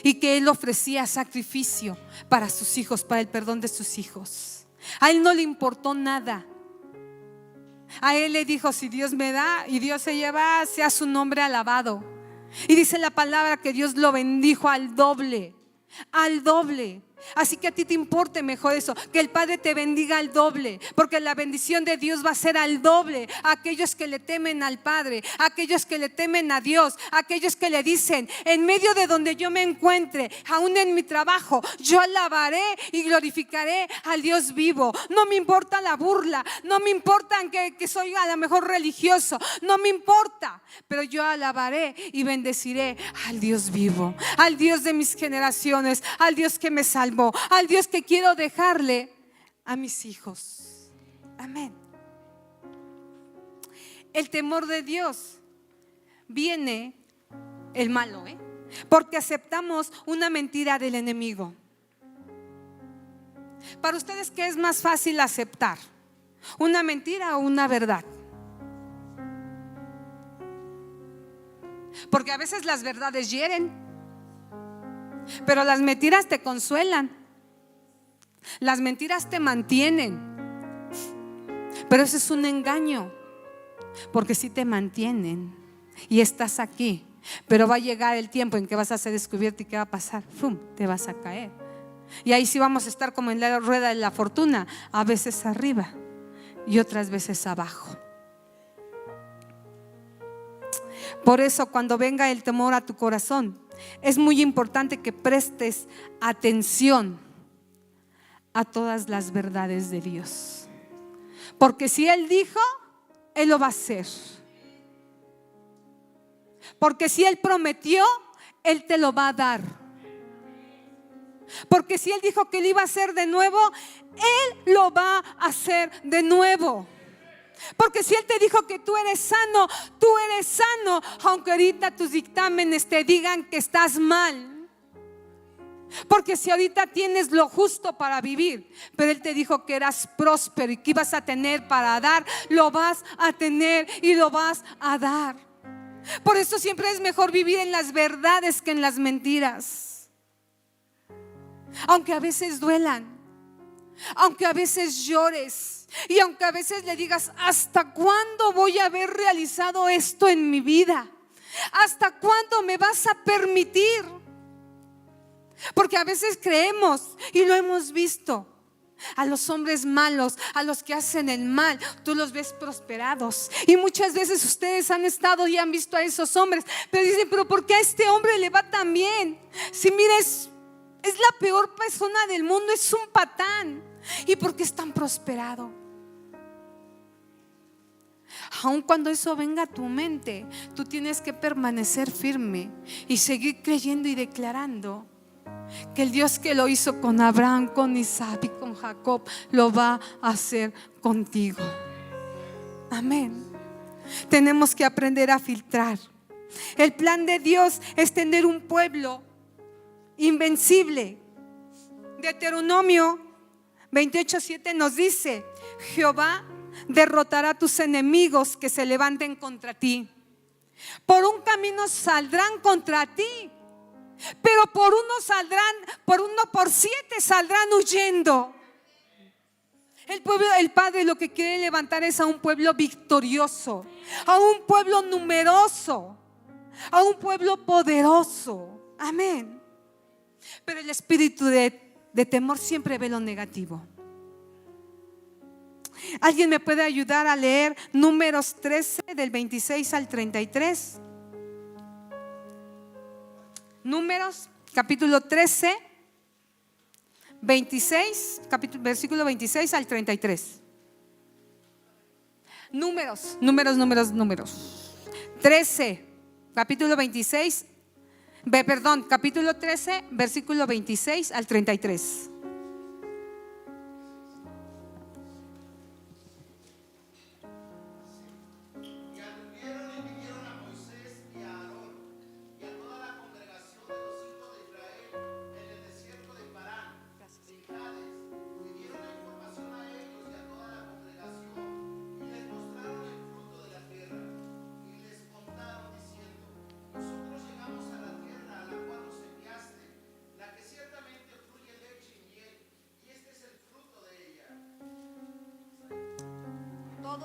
y que él ofrecía sacrificio para sus hijos, para el perdón de sus hijos. A él no le importó nada. A él le dijo, si Dios me da y Dios se lleva, sea su nombre alabado. Y dice la palabra que Dios lo bendijo al doble. Al doble. Así que a ti te importe mejor eso, que el Padre te bendiga al doble, porque la bendición de Dios va a ser al doble a aquellos que le temen al Padre, a aquellos que le temen a Dios, a aquellos que le dicen: en medio de donde yo me encuentre, aún en mi trabajo, yo alabaré y glorificaré al Dios vivo. No me importa la burla, no me importa que soy a lo mejor religioso, no me importa, pero yo alabaré y bendeciré al Dios vivo, al Dios de mis generaciones, al Dios que me salvó, al Dios que quiero dejarle a mis hijos. Amén. El temor de Dios viene el malo, porque aceptamos una mentira del enemigo. Para ustedes, ¿qué es más fácil aceptar? ¿Una mentira o una verdad? Porque a veces las verdades hieren, pero las mentiras te consuelan. Las mentiras te mantienen. Pero eso es un engaño, porque sí te mantienen y estás aquí, pero va a llegar el tiempo en que vas a ser descubierto. ¿Y qué va a pasar? ¡Fum! Te vas a caer. Y ahí sí vamos a estar como en la rueda de la fortuna, a veces arriba y otras veces abajo. Por eso, cuando venga el temor a tu corazón, es muy importante que prestes atención a todas las verdades de Dios, porque si Él dijo, Él lo va a hacer. Porque si Él prometió, Él te lo va a dar. Porque si Él dijo que lo iba a hacer de nuevo, Él lo va a hacer de nuevo. Porque si Él te dijo que tú eres sano, aunque ahorita tus dictámenes te digan que estás mal. Porque si ahorita tienes lo justo para vivir, pero Él te dijo que eras próspero y que ibas a tener para dar, lo vas a tener y lo vas a dar. Por eso siempre es mejor vivir en las verdades que en las mentiras. Aunque a veces duelan, aunque a veces llores, y aunque a veces le digas: ¿hasta cuándo voy a haber realizado esto en mi vida? ¿Hasta cuándo me vas a permitir? Porque a veces creemos, y lo hemos visto, a los hombres malos, a los que hacen el mal, tú los ves prosperados. Y muchas veces ustedes han estado y han visto a esos hombres, pero dicen: ¿pero por qué a este hombre le va tan bien? Si mires, es la peor persona del mundo, es un patán. ¿Y por qué es tan prosperado? Aun cuando eso venga a tu mente, tú tienes que permanecer firme y seguir creyendo y declarando que el Dios que lo hizo con Abraham, con Isaac y con Jacob, lo va a hacer contigo. Amén. Tenemos que aprender a filtrar. El plan de Dios es tener un pueblo invencible. Deuteronomio 28:7 nos dice: Jehová derrotará a tus enemigos que se levanten contra ti. Por un camino saldrán contra ti, pero por 7 saldrán huyendo. El Padre lo que quiere levantar es a un pueblo victorioso, a un pueblo numeroso, a un pueblo poderoso. Amén. Pero el espíritu de temor siempre ve lo negativo. ¿Alguien me puede ayudar a leer Números 13 del 26 al 33? Números capítulo 13, 26, versículo 26 al 33. Números 13, capítulo 26, capítulo 13, versículo 26 al 33.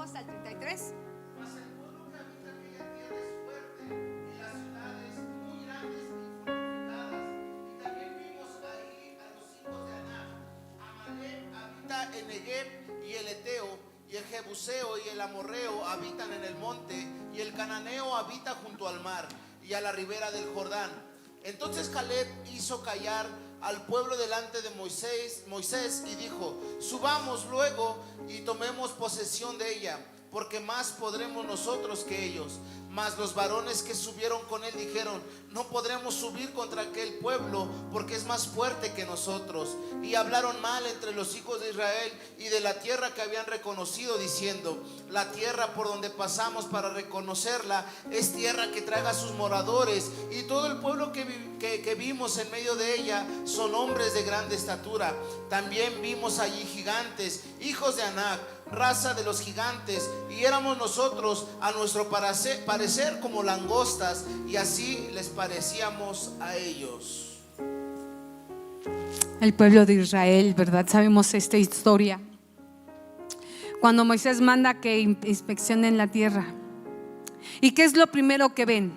Hasta el 33. Mas el pueblo que habita aquella tierra es fuerte, y las ciudades muy grandes y fortificadas. Y también vimos ahí a los hijos de Negueb y el Eteo y el Jebuseo y el Amorreo habitan en el monte, y el Cananeo habita junto al mar y a la ribera del Jordán. Entonces Caleb hizo callar al pueblo delante de Moisés y dijo: subamos luego y tomemos posesión de ella, porque más podremos nosotros que ellos. Mas los varones que subieron con él dijeron: no podremos subir contra aquel pueblo, porque es más fuerte que nosotros. Y hablaron mal entre los hijos de Israel y de la tierra que habían reconocido, diciendo: la tierra por donde pasamos para reconocerla es tierra que traga a sus moradores, y todo el pueblo que vimos en medio de ella son hombres de grande estatura. También vimos allí gigantes, hijos de Anac, raza de los gigantes, y éramos nosotros a nuestro parecer como langostas, y así les parecíamos a ellos. El pueblo de Israel, ¿verdad? Sabemos esta historia. Cuando Moisés manda que inspeccionen la tierra, ¿y qué es lo primero que ven?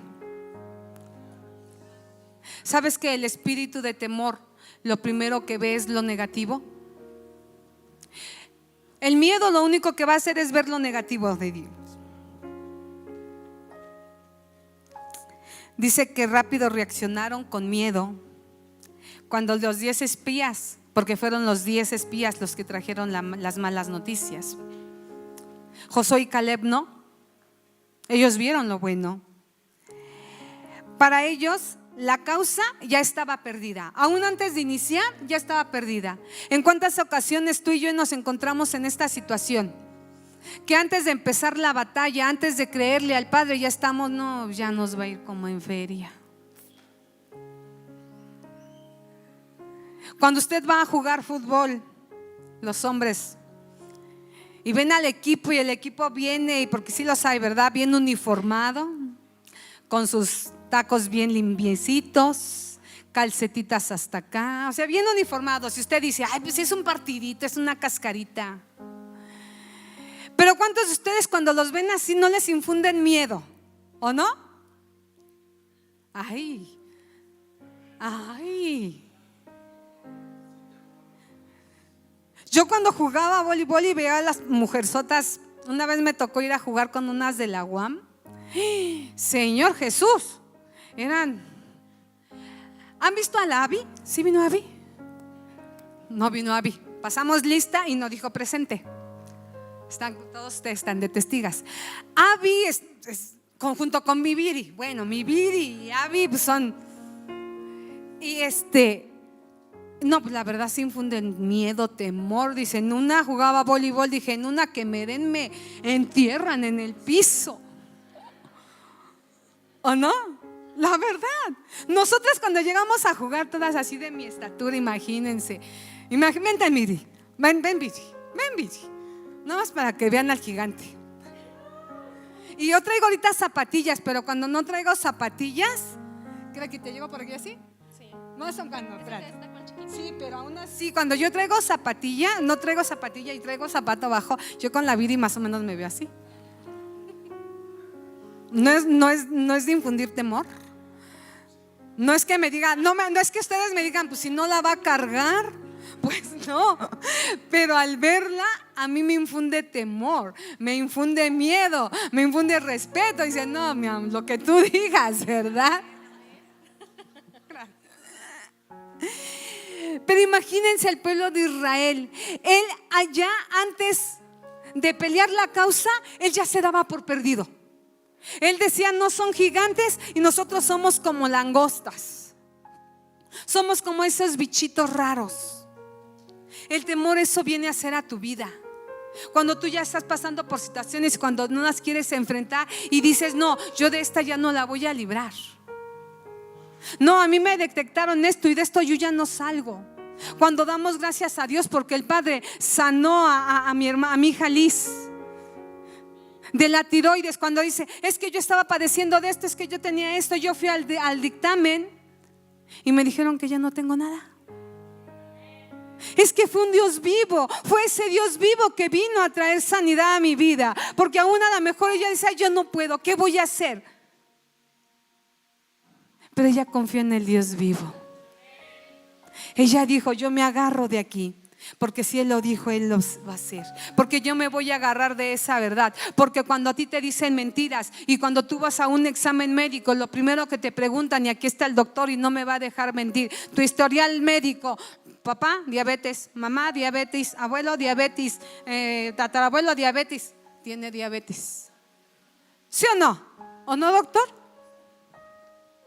¿Sabes que el espíritu de temor lo primero que ve es lo negativo? El miedo lo único que va a hacer es ver lo negativo de Dios. Dice que rápido reaccionaron con miedo cuando los 10 espías, porque fueron los 10 espías los que trajeron las malas noticias. Josué y Caleb no, ellos vieron lo bueno. Para ellos la causa ya estaba perdida. Aún antes de iniciar ya estaba perdida. ¿En cuántas ocasiones tú y yo nos encontramos en esta situación? Que antes de empezar la batalla, antes de creerle al Padre, ya estamos: no, ya nos va a ir como en feria. Cuando usted va a jugar fútbol, los hombres, y ven al equipo, y el equipo viene, y porque sí los hay, ¿verdad? Bien uniformado, con sus tacos bien limpiecitos, calcetitas hasta acá, o sea, bien uniformados. Y usted dice: ay, pues es un partidito, es una cascarita. Pero ¿cuántos de ustedes cuando los ven así no les infunden miedo? ¿O no? Ay, ay. Yo cuando jugaba voleibol y veía a las mujerzotas, una vez me tocó ir a jugar con unas de la UAM. Señor Jesús, eran. ¿Han visto a la Abby? ¿Sí vino Abby? No vino Abby. Pasamos lista y no dijo presente. Todos ustedes están de testigas. Abby es conjunto con mi Viri. Bueno, mi Viri y Abby pues son. Y no, pues la verdad sí infunden miedo, temor. Dicen: una jugaba voleibol, dije: en una que me den, me entierran en el piso. ¿O no? La verdad. Nosotras cuando llegamos a jugar, todas así de mi estatura, imagínense. Vente, Viri. Ven, Viri. Ven, Viri. Nada más para que vean al gigante. Y yo traigo ahorita zapatillas, pero cuando no traigo zapatillas, ¿creo que te llego por aquí así? Sí. No son cuando traes. Está con chiquito. Sí, pero aún así, cuando yo traigo zapatilla, no traigo zapatilla y traigo zapato abajo, yo con la Viri más o menos me veo así. No es de infundir temor. No es que me digan, no es que ustedes me digan: pues si no la va a cargar. Pues no, pero al verla a mí me infunde temor, me infunde miedo, me infunde respeto. Dice: no, mi amor, lo que tú digas, ¿verdad? Pero imagínense el pueblo de Israel. Él allá, antes de pelear la causa, él ya se daba por perdido. Él decía: no son gigantes y nosotros somos como langostas. Somos como esos bichitos raros. El temor, eso viene a hacer a tu vida. Cuando tú ya estás pasando por situaciones, cuando no las quieres enfrentar y dices: no, yo de esta ya no la voy a librar. No, a mí me detectaron esto y de esto yo ya no salgo. Cuando damos gracias a Dios porque el Padre sanó a mi hija Liz de la tiroides, cuando dice: es que yo estaba padeciendo de esto, es que yo tenía esto. Yo fui al dictamen y me dijeron que ya no tengo nada. Es que fue un Dios vivo, fue ese Dios vivo que vino a traer sanidad a mi vida. Porque aún a lo mejor ella dice: yo no puedo, ¿qué voy a hacer? Pero ella confió en el Dios vivo. Ella dijo: yo me agarro de aquí. Porque si Él lo dijo, Él lo va a hacer. Porque yo me voy a agarrar de esa verdad. Porque cuando a ti te dicen mentiras y cuando tú vas a un examen médico, lo primero que te preguntan, y aquí está el doctor y no me va a dejar mentir, tu historial médico: papá, diabetes; mamá, diabetes; abuelo, diabetes; tatarabuelo, diabetes. Tiene diabetes. ¿Sí o no? ¿O no, doctor?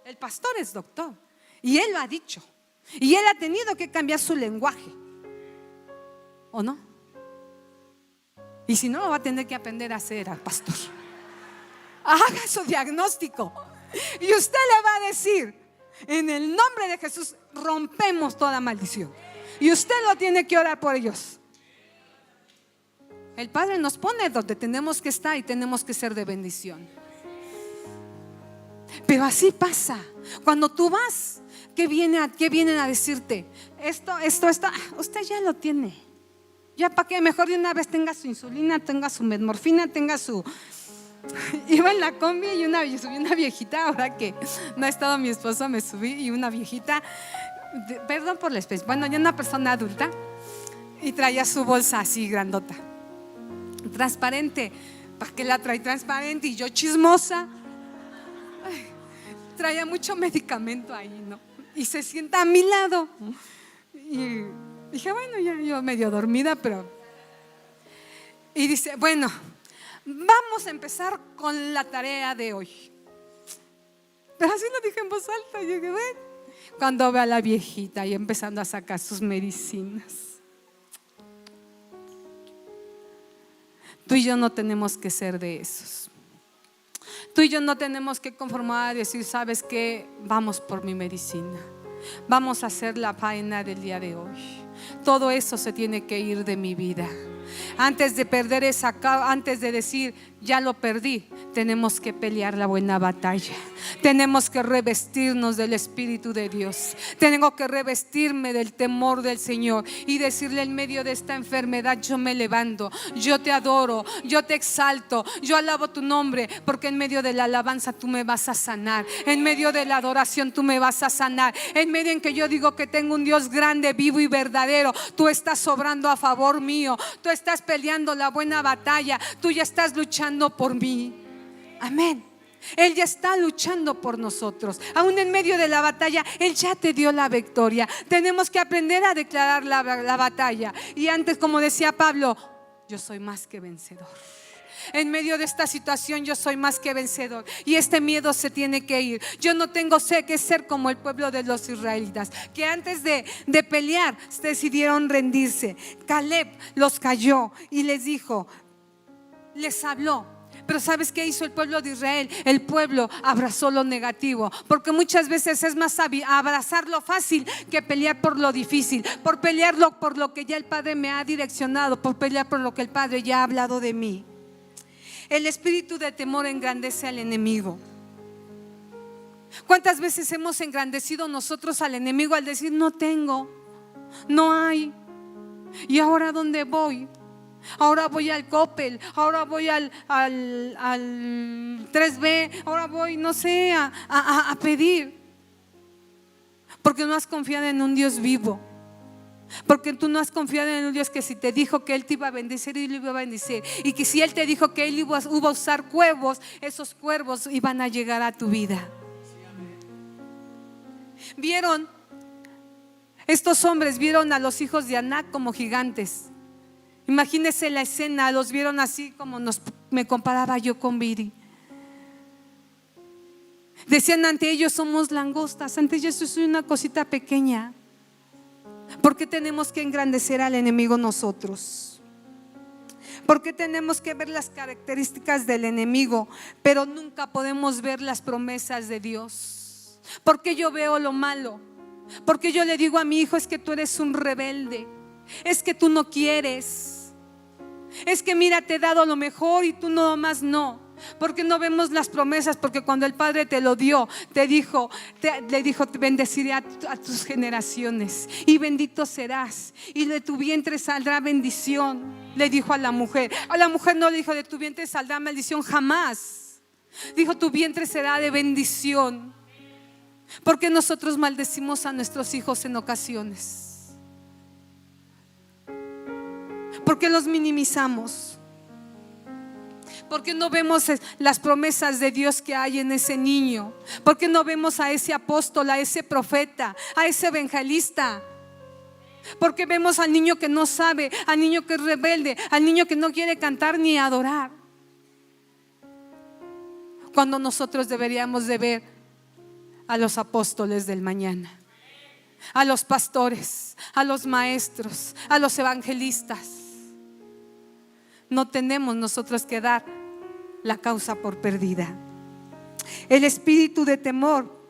El pastor es doctor y él lo ha dicho. Y él ha tenido que cambiar su lenguaje, ¿o no? Y si no, lo va a tener que aprender a hacer al pastor. Haga su diagnóstico y usted le va a decir: en el nombre de Jesús rompemos toda maldición. Y usted lo tiene que orar por ellos. El Padre nos pone donde tenemos que estar y tenemos que ser de bendición. Pero así pasa. Cuando tú vas, ¿qué vienen a decirte? Esto, usted ya lo tiene. Ya para qué, mejor de una vez tenga su insulina, tenga su metmorfina, tenga su... Iba en la combi y subí una viejita. Ahora que no ha estado mi esposo, me subí y una viejita, perdón por la especie, bueno, ya una persona adulta, y traía su bolsa así grandota, transparente. ¿Para qué la trae transparente? Y yo, chismosa, traía mucho medicamento ahí, ¿no? Y se sienta a mi lado. Y dije, bueno, ya yo medio dormida, pero... Y dice, bueno, vamos a empezar con la tarea de hoy. Pero así lo dije en voz alta. Yo dije, bueno. Cuando ve a la viejita y empezando a sacar sus medicinas. Tú y yo no tenemos que ser de esos. Tú y yo no tenemos que conformar y decir, ¿sabes qué? Vamos por mi medicina. Vamos a hacer la faena del día de hoy. Todo eso se tiene que ir de mi vida. Antes de perder antes de decir ya lo perdí, tenemos que pelear la buena batalla. Tenemos que revestirnos del Espíritu de Dios. Tengo que revestirme del temor del Señor y decirle: en medio de esta enfermedad yo me levanto, yo te adoro, yo te exalto, yo alabo tu nombre, porque en medio de la alabanza tú me vas a sanar. En medio de la adoración tú me vas a sanar. En medio en que yo digo que tengo un Dios grande, vivo y verdadero, tú estás obrando a favor mío. Tú estás peleando la buena batalla. Tú ya estás luchando por mí. Amén. Él ya está luchando por nosotros. Aún en medio de la batalla, Él ya te dio la victoria. Tenemos que aprender a declarar la batalla. Y antes, como decía Pablo, yo soy más que vencedor. En medio de esta situación yo soy más que vencedor. Y este miedo se tiene que ir. Yo no tengo que ser como el pueblo de los israelitas, que antes de pelear decidieron rendirse. Caleb los cayó y les dijo, les habló. Pero ¿sabes qué hizo el pueblo de Israel? El pueblo abrazó lo negativo, porque muchas veces es más abrazar lo fácil que pelear por lo difícil, por pelearlo por lo que ya el Padre me ha direccionado, por pelear por lo que el Padre ya ha hablado de mí. El espíritu de temor engrandece al enemigo. ¿Cuántas veces hemos engrandecido nosotros al enemigo al decir no tengo, no hay? ¿Y ahora dónde voy? Ahora voy al Coppel, ahora voy al 3B, ahora voy, no sé, a pedir. Porque no has confiado en un Dios vivo. Porque tú no has confiado en un Dios que si te dijo que Él te iba a bendecir, Él iba a bendecir. Y que si Él te dijo que Él iba a usar cuervos, esos cuervos iban a llegar a tu vida. Vieron, estos hombres vieron a los hijos de Anac como gigantes. Imagínense la escena, los vieron así como me comparaba yo con Viri. Decían, ante ellos somos langostas, ante ellos soy una cosita pequeña. ¿Por qué tenemos que engrandecer al enemigo nosotros? ¿Por qué tenemos que ver las características del enemigo, pero nunca podemos ver las promesas de Dios? ¿Por qué yo veo lo malo? ¿Por qué yo le digo a mi hijo, es que tú eres un rebelde? Es que tú no quieres. Es que mira, te he dado lo mejor y tú no más no. Porque no vemos las promesas, porque cuando el Padre te lo dio, le dijo, te bendeciré a tus generaciones y bendito serás, y de tu vientre saldrá bendición. Le dijo a la mujer no le dijo de tu vientre saldrá maldición, jamás. Dijo tu vientre será de bendición. Porque nosotros maldecimos a nuestros hijos en ocasiones. Porque los minimizamos. Porque no vemos las promesas de Dios que hay en ese niño. Porque no vemos a ese apóstol, a ese profeta, a ese evangelista. Porque vemos al niño que no sabe, al niño que es rebelde, al niño que no quiere cantar ni adorar. Cuando nosotros deberíamos de ver a los apóstoles del mañana, a los pastores, a los maestros, a los evangelistas. No tenemos nosotros que dar la causa por perdida. El espíritu de temor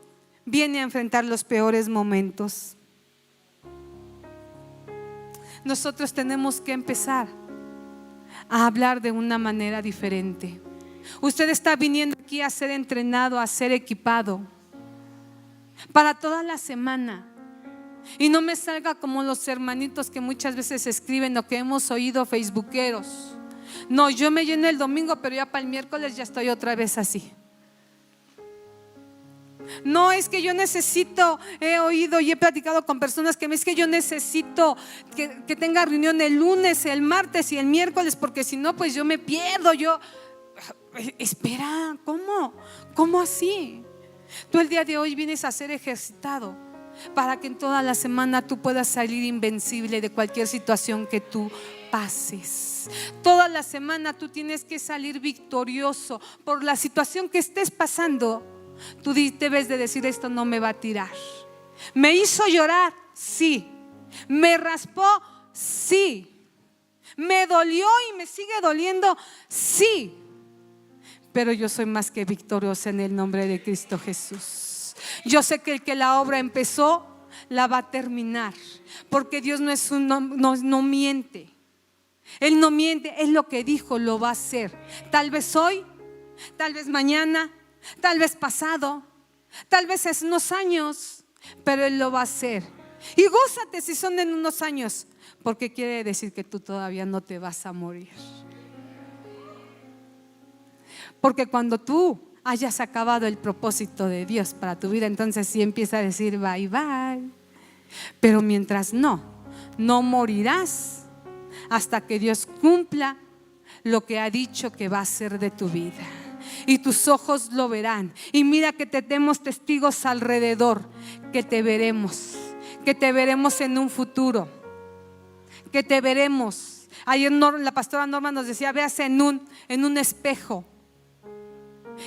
viene a enfrentar los peores momentos. Nosotros tenemos que empezar a hablar de una manera diferente. Usted está viniendo aquí a ser entrenado, a ser equipado para toda la semana. Y no me salga como los hermanitos que muchas veces escriben o que hemos oído facebookeros. No, yo me lleno el domingo, pero ya para el miércoles ya estoy otra vez así. No, es que yo necesito, he oído y he platicado con personas que es que yo necesito que tenga reunión el lunes, el martes y el miércoles, porque si no pues yo me pierdo. Espera, ¿cómo así? Tú el día de hoy vienes a ser ejercitado para que en toda la semana tú puedas salir invencible de cualquier situación que tú pases. Toda la semana tú tienes que salir victorioso por la situación que estés pasando. Tú debes de decir: esto no me va a tirar. Me hizo llorar, sí. Me raspó, sí. Me dolió y me sigue doliendo, sí. Pero yo soy más que victoriosa en el nombre de Cristo Jesús. Yo sé que el que la obra empezó la va a terminar, porque Dios no miente. Él no miente, es lo que dijo, lo va a hacer. Tal vez hoy, tal vez mañana, tal vez pasado, tal vez en unos años, pero Él lo va a hacer. Y gózate si son en unos años, porque quiere decir que tú todavía no te vas a morir. Porque cuando tú hayas acabado el propósito de Dios para tu vida, entonces sí empieza a decir bye bye. Pero mientras no morirás hasta que Dios cumpla lo que ha dicho que va a hacer de tu vida. Y tus ojos lo verán. Y mira que tenemos testigos alrededor, que te veremos en un futuro, que te veremos. Ayer la pastora Norma nos decía: véase en un espejo.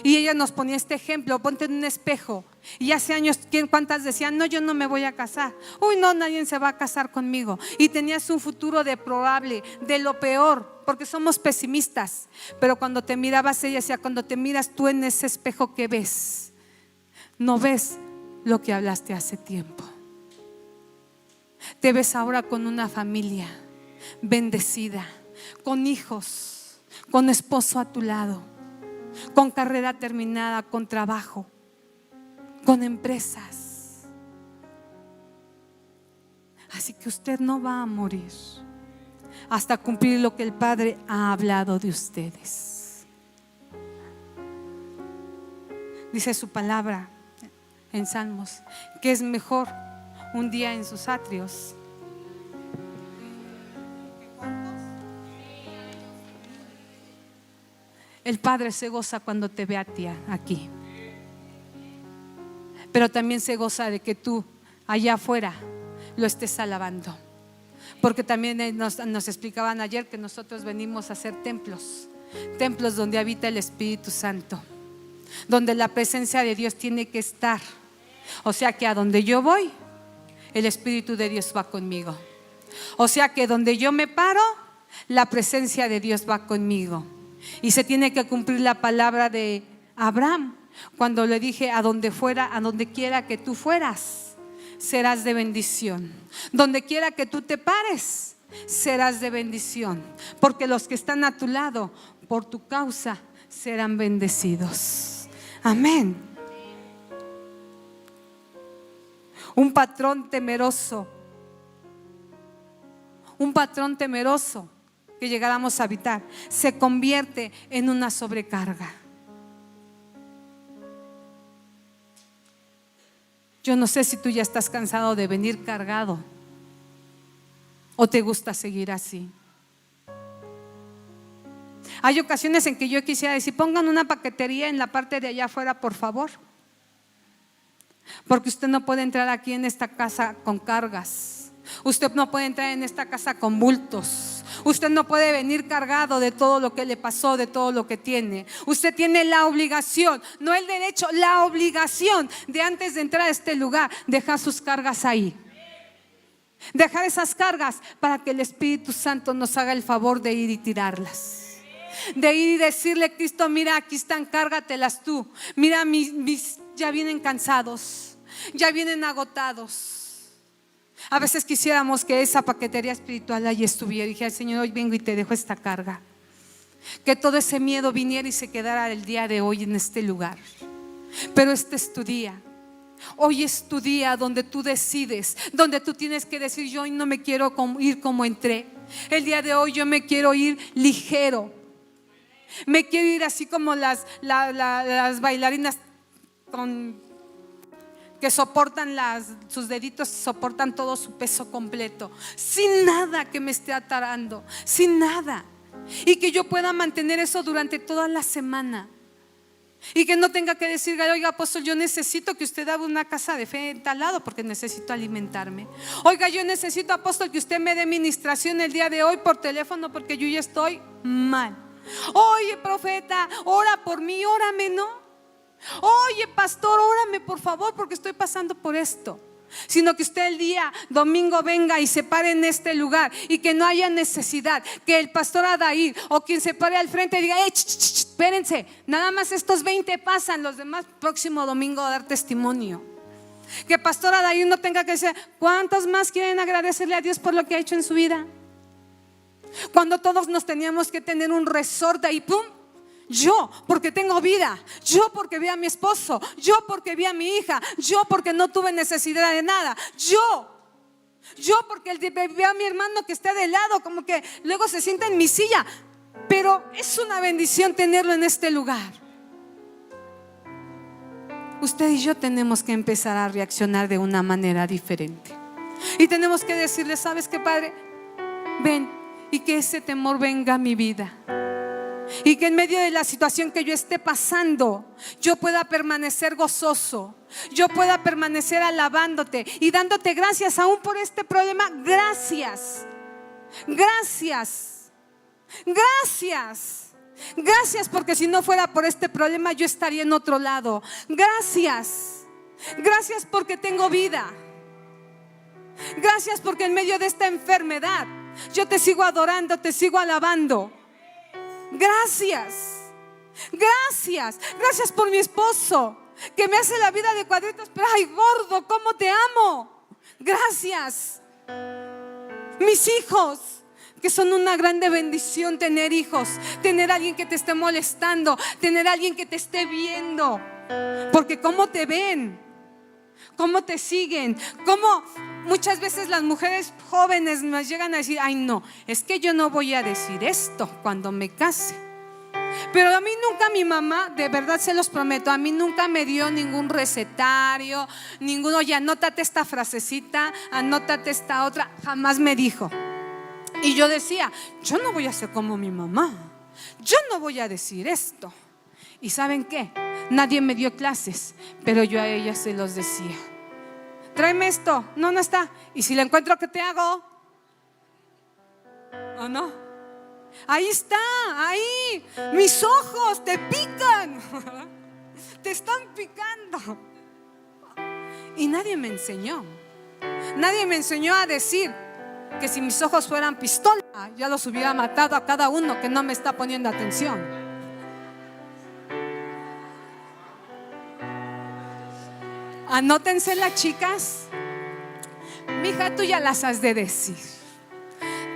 Y ella nos ponía este ejemplo: ponte en un espejo. Y hace años, ¿cuántas decían: no, yo no me voy a casar? Uy, no, nadie se va a casar conmigo. Y tenías un futuro deplorable, de lo peor, porque somos pesimistas. Pero cuando te mirabas, ella decía: cuando te miras tú en ese espejo, ¿qué ves? No ves lo que hablaste hace tiempo. Te ves ahora con una familia bendecida, con hijos, con esposo a tu lado, con carrera terminada, con trabajo, con empresas. Así que usted no va a morir hasta cumplir lo que el Padre ha hablado de ustedes. Dice su palabra en Salmos que es mejor un día en sus atrios. El Padre se goza cuando te ve a ti aquí, pero también se goza de que tú allá afuera lo estés alabando. Porque también nos explicaban ayer que nosotros venimos a hacer templos donde habita el Espíritu Santo, donde la presencia de Dios tiene que estar. O sea que a donde yo voy, el Espíritu de Dios va conmigo. O sea que donde yo me paro, la presencia de Dios va conmigo. Y se tiene que cumplir la palabra de Abraham cuando le dije: a donde quiera que tú fueras, serás de bendición. Donde quiera que tú te pares, serás de bendición, porque los que están a tu lado por tu causa serán bendecidos. Amén. Un patrón temeroso que llegáramos a habitar se convierte en una sobrecarga. Yo no sé si tú ya estás cansado de venir cargado o te gusta seguir así. Hay ocasiones en que yo quisiera decir: pongan una paquetería en la parte de allá afuera, por favor, porque usted no puede entrar aquí en esta casa con cargas. Usted no puede entrar en esta casa con bultos. Usted no puede venir cargado de todo lo que le pasó, de todo lo que tiene. Usted tiene la obligación, no el derecho, la obligación de, antes de entrar a este lugar, dejar sus cargas ahí. Dejar esas cargas para que el Espíritu Santo nos haga el favor de ir y tirarlas. De ir y decirle: Cristo, mira, aquí están, cárgatelas tú. Mira, mis ya vienen cansados, ya vienen agotados. A veces quisiéramos que esa paquetería espiritual ahí estuviera y dije: Señor, hoy vengo y te dejo esta carga. Que todo ese miedo viniera y se quedara el día de hoy en este lugar. Pero este es tu día. Hoy es tu día donde tú decides, donde tú tienes que decir: yo hoy no me quiero ir como entré. El día de hoy yo me quiero ir ligero. Me quiero ir así como las bailarinas que soportan sus deditos, soportan todo su peso completo, sin nada que me esté atarando, sin nada. Y que yo pueda mantener eso durante toda la semana. Y que no tenga que decir: oiga, apóstol, yo necesito que usted haga una casa de fe en tal lado porque necesito alimentarme. Oiga, yo necesito, apóstol, que usted me dé ministración el día de hoy por teléfono porque yo ya estoy mal. Oye, profeta, ora por mí, órame, ¿no? Oye, pastor, órame por favor porque estoy pasando por esto. Sino que usted el día domingo venga y se pare en este lugar y que no haya necesidad que el pastor Adair o quien se pare al frente diga: espérense, nada más estos 20 pasan, los demás próximo domingo a dar testimonio. Que pastor Adair no tenga que decir: ¿cuántos más quieren agradecerle a Dios por lo que ha hecho en su vida? Cuando todos nos teníamos que tener un resorte y pum, yo porque tengo vida, yo porque vi a mi esposo, yo porque vi a mi hija, yo porque no tuve necesidad de nada, yo porque vi a mi hermano que está de lado, como que luego se sienta en mi silla. Pero es una bendición tenerlo en este lugar. Usted y yo tenemos que empezar a reaccionar de una manera diferente. Y tenemos que decirle: ¿sabes qué, Padre? Ven, y que ese temor venga a mi vida. Y que en medio de la situación que yo esté pasando, yo pueda permanecer gozoso, yo pueda permanecer alabándote y dándote gracias aún por este problema. Gracias, gracias, gracias, gracias, porque si no fuera por este problema yo estaría en otro lado. Gracias, gracias porque tengo vida. Gracias porque en medio de esta enfermedad yo te sigo adorando, te sigo alabando. Gracias, gracias, gracias por mi esposo que me hace la vida de cuadritos, pero ay, gordo, cómo te amo. Gracias. Mis hijos, que son una grande bendición tener hijos, tener a alguien que te esté molestando, tener a alguien que te esté viendo, porque cómo te ven, cómo te siguen, cómo muchas veces las mujeres jóvenes nos llegan a decir: ay, no, es que yo no voy a decir esto cuando me case. Pero a mí nunca mi mamá, de verdad se los prometo, a mí nunca me dio ningún recetario, ninguno: oye, anótate esta frasecita, anótate esta otra. Jamás me dijo. Y yo decía: yo no voy a ser como mi mamá, yo no voy a decir esto. ¿Y saben qué? Nadie me dio clases, pero yo a ella se los decía: tráeme esto. No, no está. Y si la encuentro, ¿qué te hago? ¿O no? Ahí está, ahí. Mis ojos te pican. Te están picando. Y nadie me enseñó. Nadie me enseñó a decir que si mis ojos fueran pistola, ya los hubiera matado a cada uno que no me está poniendo atención. Anótensela, chicas. Mija, tú ya las has de decir.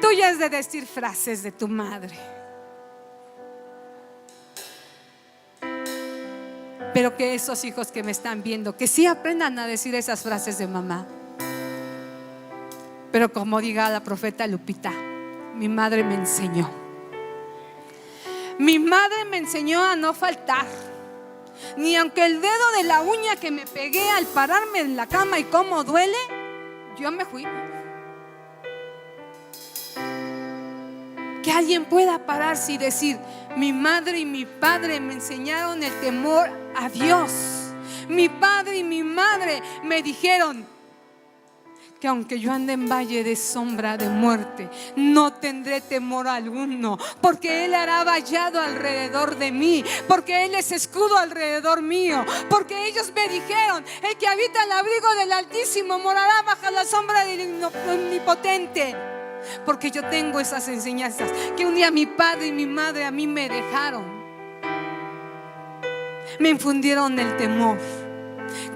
Tú ya has de decir frases de tu madre. Pero que esos hijos que me están viendo, que sí aprendan a decir esas frases de mamá. Pero como diga la profeta Lupita, mi madre me enseñó. Mi madre me enseñó a no faltar. Ni aunque el dedo de la uña que me pegué al pararme en la cama y cómo duele, yo me fui. Que alguien pueda pararse y decir: mi madre y mi padre me enseñaron el temor a Dios. Mi padre y mi madre me dijeron que aunque yo ande en valle de sombra de muerte, no tendré temor alguno, porque Él hará vallado alrededor de mí, porque Él es escudo alrededor mío, porque ellos me dijeron: el que habita el abrigo del Altísimo morará bajo la sombra del Omnipotente. Porque yo tengo esas enseñanzas que un día mi padre y mi madre a mí me dejaron, me infundieron el temor.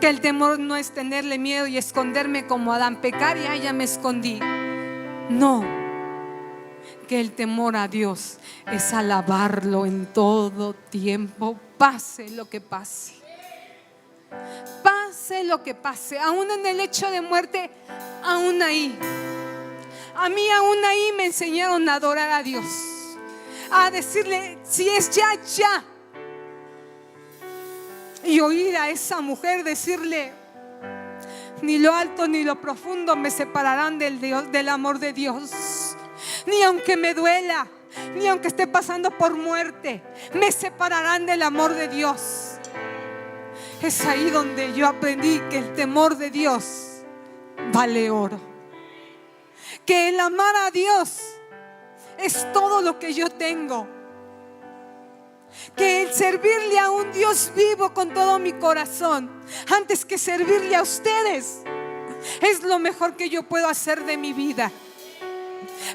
Que el temor no es tenerle miedo y esconderme como Adán, pecar y ya me escondí. No, que el temor a Dios es alabarlo en todo tiempo, pase lo que pase. Pase lo que pase, aún en el hecho de muerte, aún ahí. A mí aún ahí me enseñaron a adorar a Dios, a decirle: si es ya, ya. Y oír a esa mujer decirle: ni lo alto ni lo profundo me separarán del amor de Dios. Ni aunque me duela, ni aunque esté pasando por muerte, me separarán del amor de Dios. Es ahí donde yo aprendí que el temor de Dios vale oro. Que el amar a Dios es todo lo que yo tengo. Que el servirle a un Dios vivo con todo mi corazón, antes que servirle a ustedes, es lo mejor que yo puedo hacer de mi vida.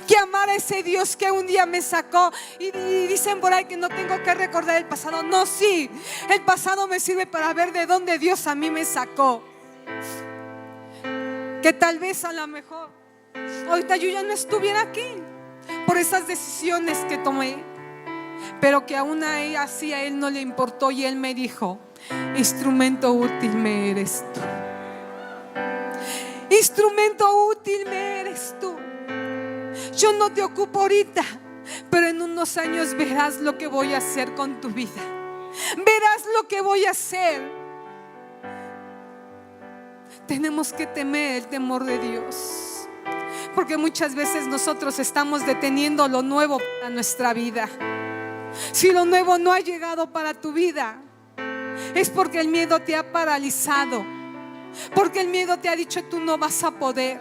Que amar a ese Dios que un día me sacó. Y dicen por ahí que no tengo que recordar el pasado. No, sí, el pasado me sirve para ver de dónde Dios a mí me sacó. Que tal vez a lo mejor ahorita yo ya no estuviera aquí por esas decisiones que tomé, pero que aún así a Él no le importó y Él me dijo: instrumento útil me eres tú. Instrumento útil me eres tú. Yo no te ocupo ahorita, pero en unos años verás lo que voy a hacer con tu vida. Verás lo que voy a hacer. Tenemos que temer el temor de Dios, porque muchas veces nosotros estamos deteniendo lo nuevo para nuestra vida. Si lo nuevo no ha llegado para tu vida, es porque el miedo te ha paralizado, porque el miedo te ha dicho: tú no vas a poder.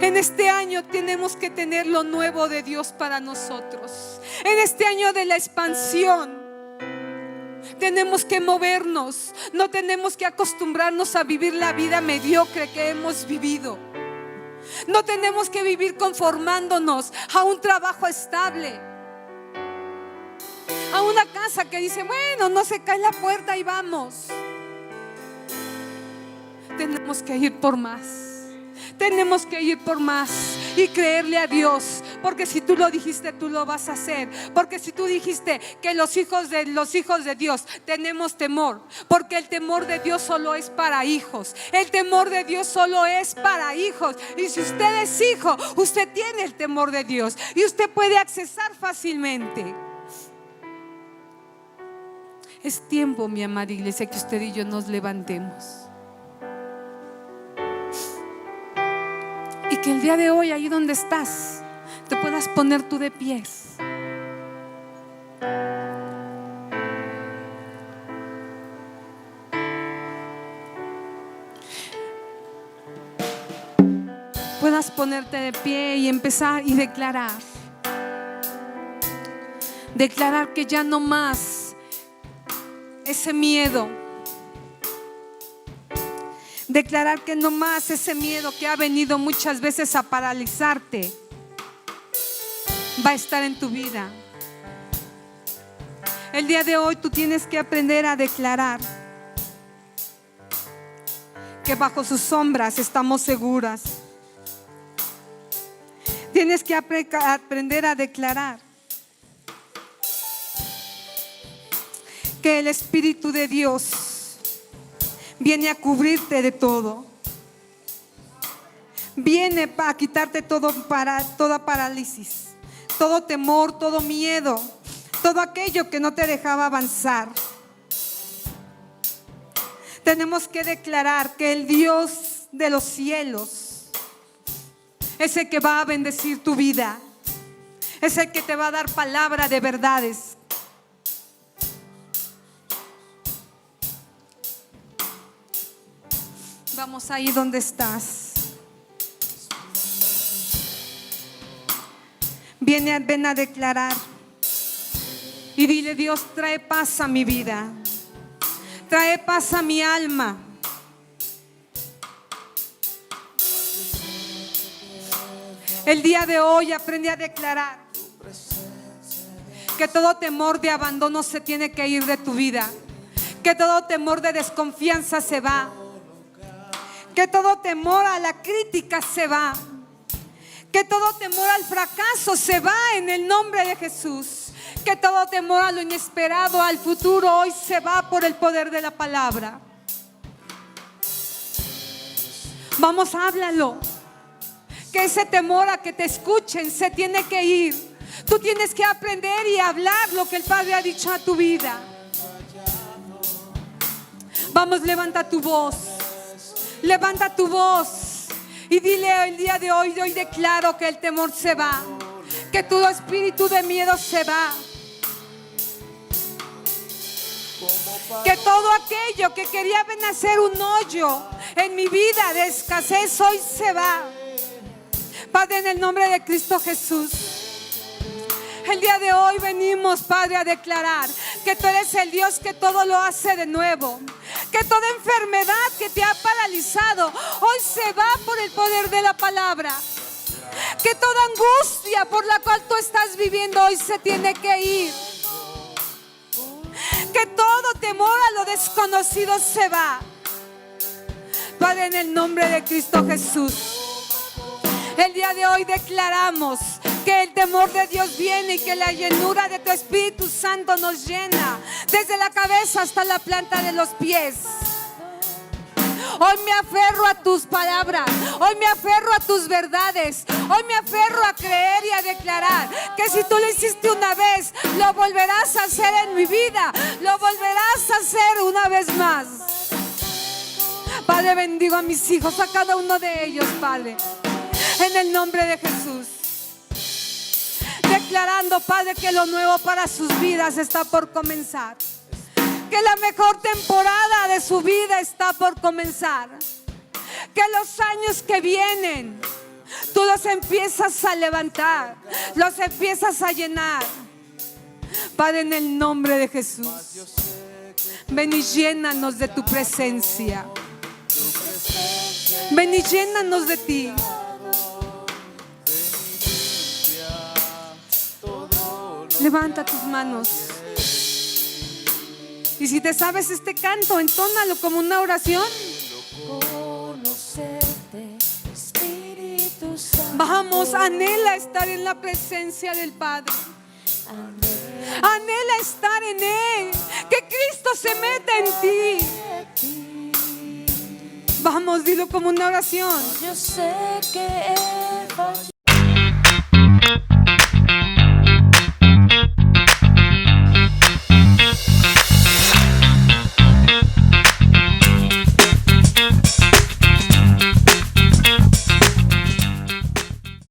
En este año tenemos que tener lo nuevo de Dios para nosotros. En este año de la expansión tenemos que movernos. No tenemos que acostumbrarnos a vivir la vida mediocre que hemos vivido. No tenemos que vivir conformándonos a un trabajo estable, a una casa que dice: bueno, no se cae la puerta y vamos. Tenemos que ir por más. Tenemos que ir por más y creerle a Dios, porque si tú lo dijiste, tú lo vas a hacer. Porque si tú dijiste que los hijos de Dios tenemos temor, porque el temor de Dios solo es para hijos. El temor de Dios solo es para hijos. Y si usted es hijo, usted tiene el temor de Dios y usted puede accesar fácilmente. Es tiempo, mi amada iglesia, que usted y yo nos levantemos. Y que el día de hoy, ahí donde estás, te puedas poner tú de pies. Puedas ponerte de pie y empezar y declarar. Declarar que ya no más ese miedo. Declarar que no más ese miedo que ha venido muchas veces a paralizarte va a estar en tu vida. El día de hoy tú tienes que aprender a declarar que bajo sus sombras estamos seguras. Tienes que aprender a declarar que el Espíritu de Dios viene a cubrirte de todo. Viene a quitarte toda parálisis, todo temor, todo miedo, todo aquello que no te dejaba avanzar. Tenemos que declarar que el Dios de los cielos es el que va a bendecir tu vida. Es el que te va a dar palabra de verdades. Vamos ahí donde estás. Ven a declarar y dile: Dios, trae paz a mi vida, trae paz a mi alma. El día de hoy aprendí a declarar que todo temor de abandono se tiene que ir de tu vida, que todo temor de desconfianza se va, que todo temor a la crítica se va, que todo temor al fracaso se va en el nombre de Jesús, que todo temor a lo inesperado, al futuro, hoy se va por el poder de la palabra. Vamos, háblalo. Que ese temor a que te escuchen se tiene que ir. Tú tienes que aprender y hablar lo que el Padre ha dicho a tu vida. Vamos, levanta tu voz. Levanta tu voz y dile: el día de hoy declaro que el temor se va, que todo espíritu de miedo se va, que todo aquello que quería hacer un hoyo en mi vida de escasez hoy se va. Padre, en el nombre de Cristo Jesús, el día de hoy venimos, Padre, a declarar que tú eres el Dios que todo lo hace de nuevo, que toda enfermedad que te ha paralizado hoy se va por el poder de la palabra, que toda angustia por la cual tú estás viviendo hoy se tiene que ir, que todo temor a lo desconocido se va. Padre, en el nombre de Cristo Jesús, el día de hoy declaramos que el temor de Dios viene y que la llenura de tu Espíritu Santo nos llena desde la cabeza hasta la planta de los pies. Hoy me aferro a tus palabras, hoy me aferro a tus verdades, hoy me aferro a creer y a declarar que si tú lo hiciste una vez, lo volverás a hacer en mi vida, lo volverás a hacer una vez más. Padre, bendigo a mis hijos, a cada uno de ellos, Padre, en el nombre de Jesús. Declarando, Padre, que lo nuevo para sus vidas está por comenzar, que la mejor temporada de su vida está por comenzar, que los años que vienen tú los empiezas a levantar, los empiezas a llenar. Padre, en el nombre de Jesús, ven y llénanos de tu presencia, ven y llénanos de ti. Levanta tus manos. Y si te sabes este canto, entónalo como una oración. Vamos, anhela estar en la presencia del Padre. Anhela estar en Él. Que Cristo se meta en ti. Vamos, dilo como una oración. Yo sé que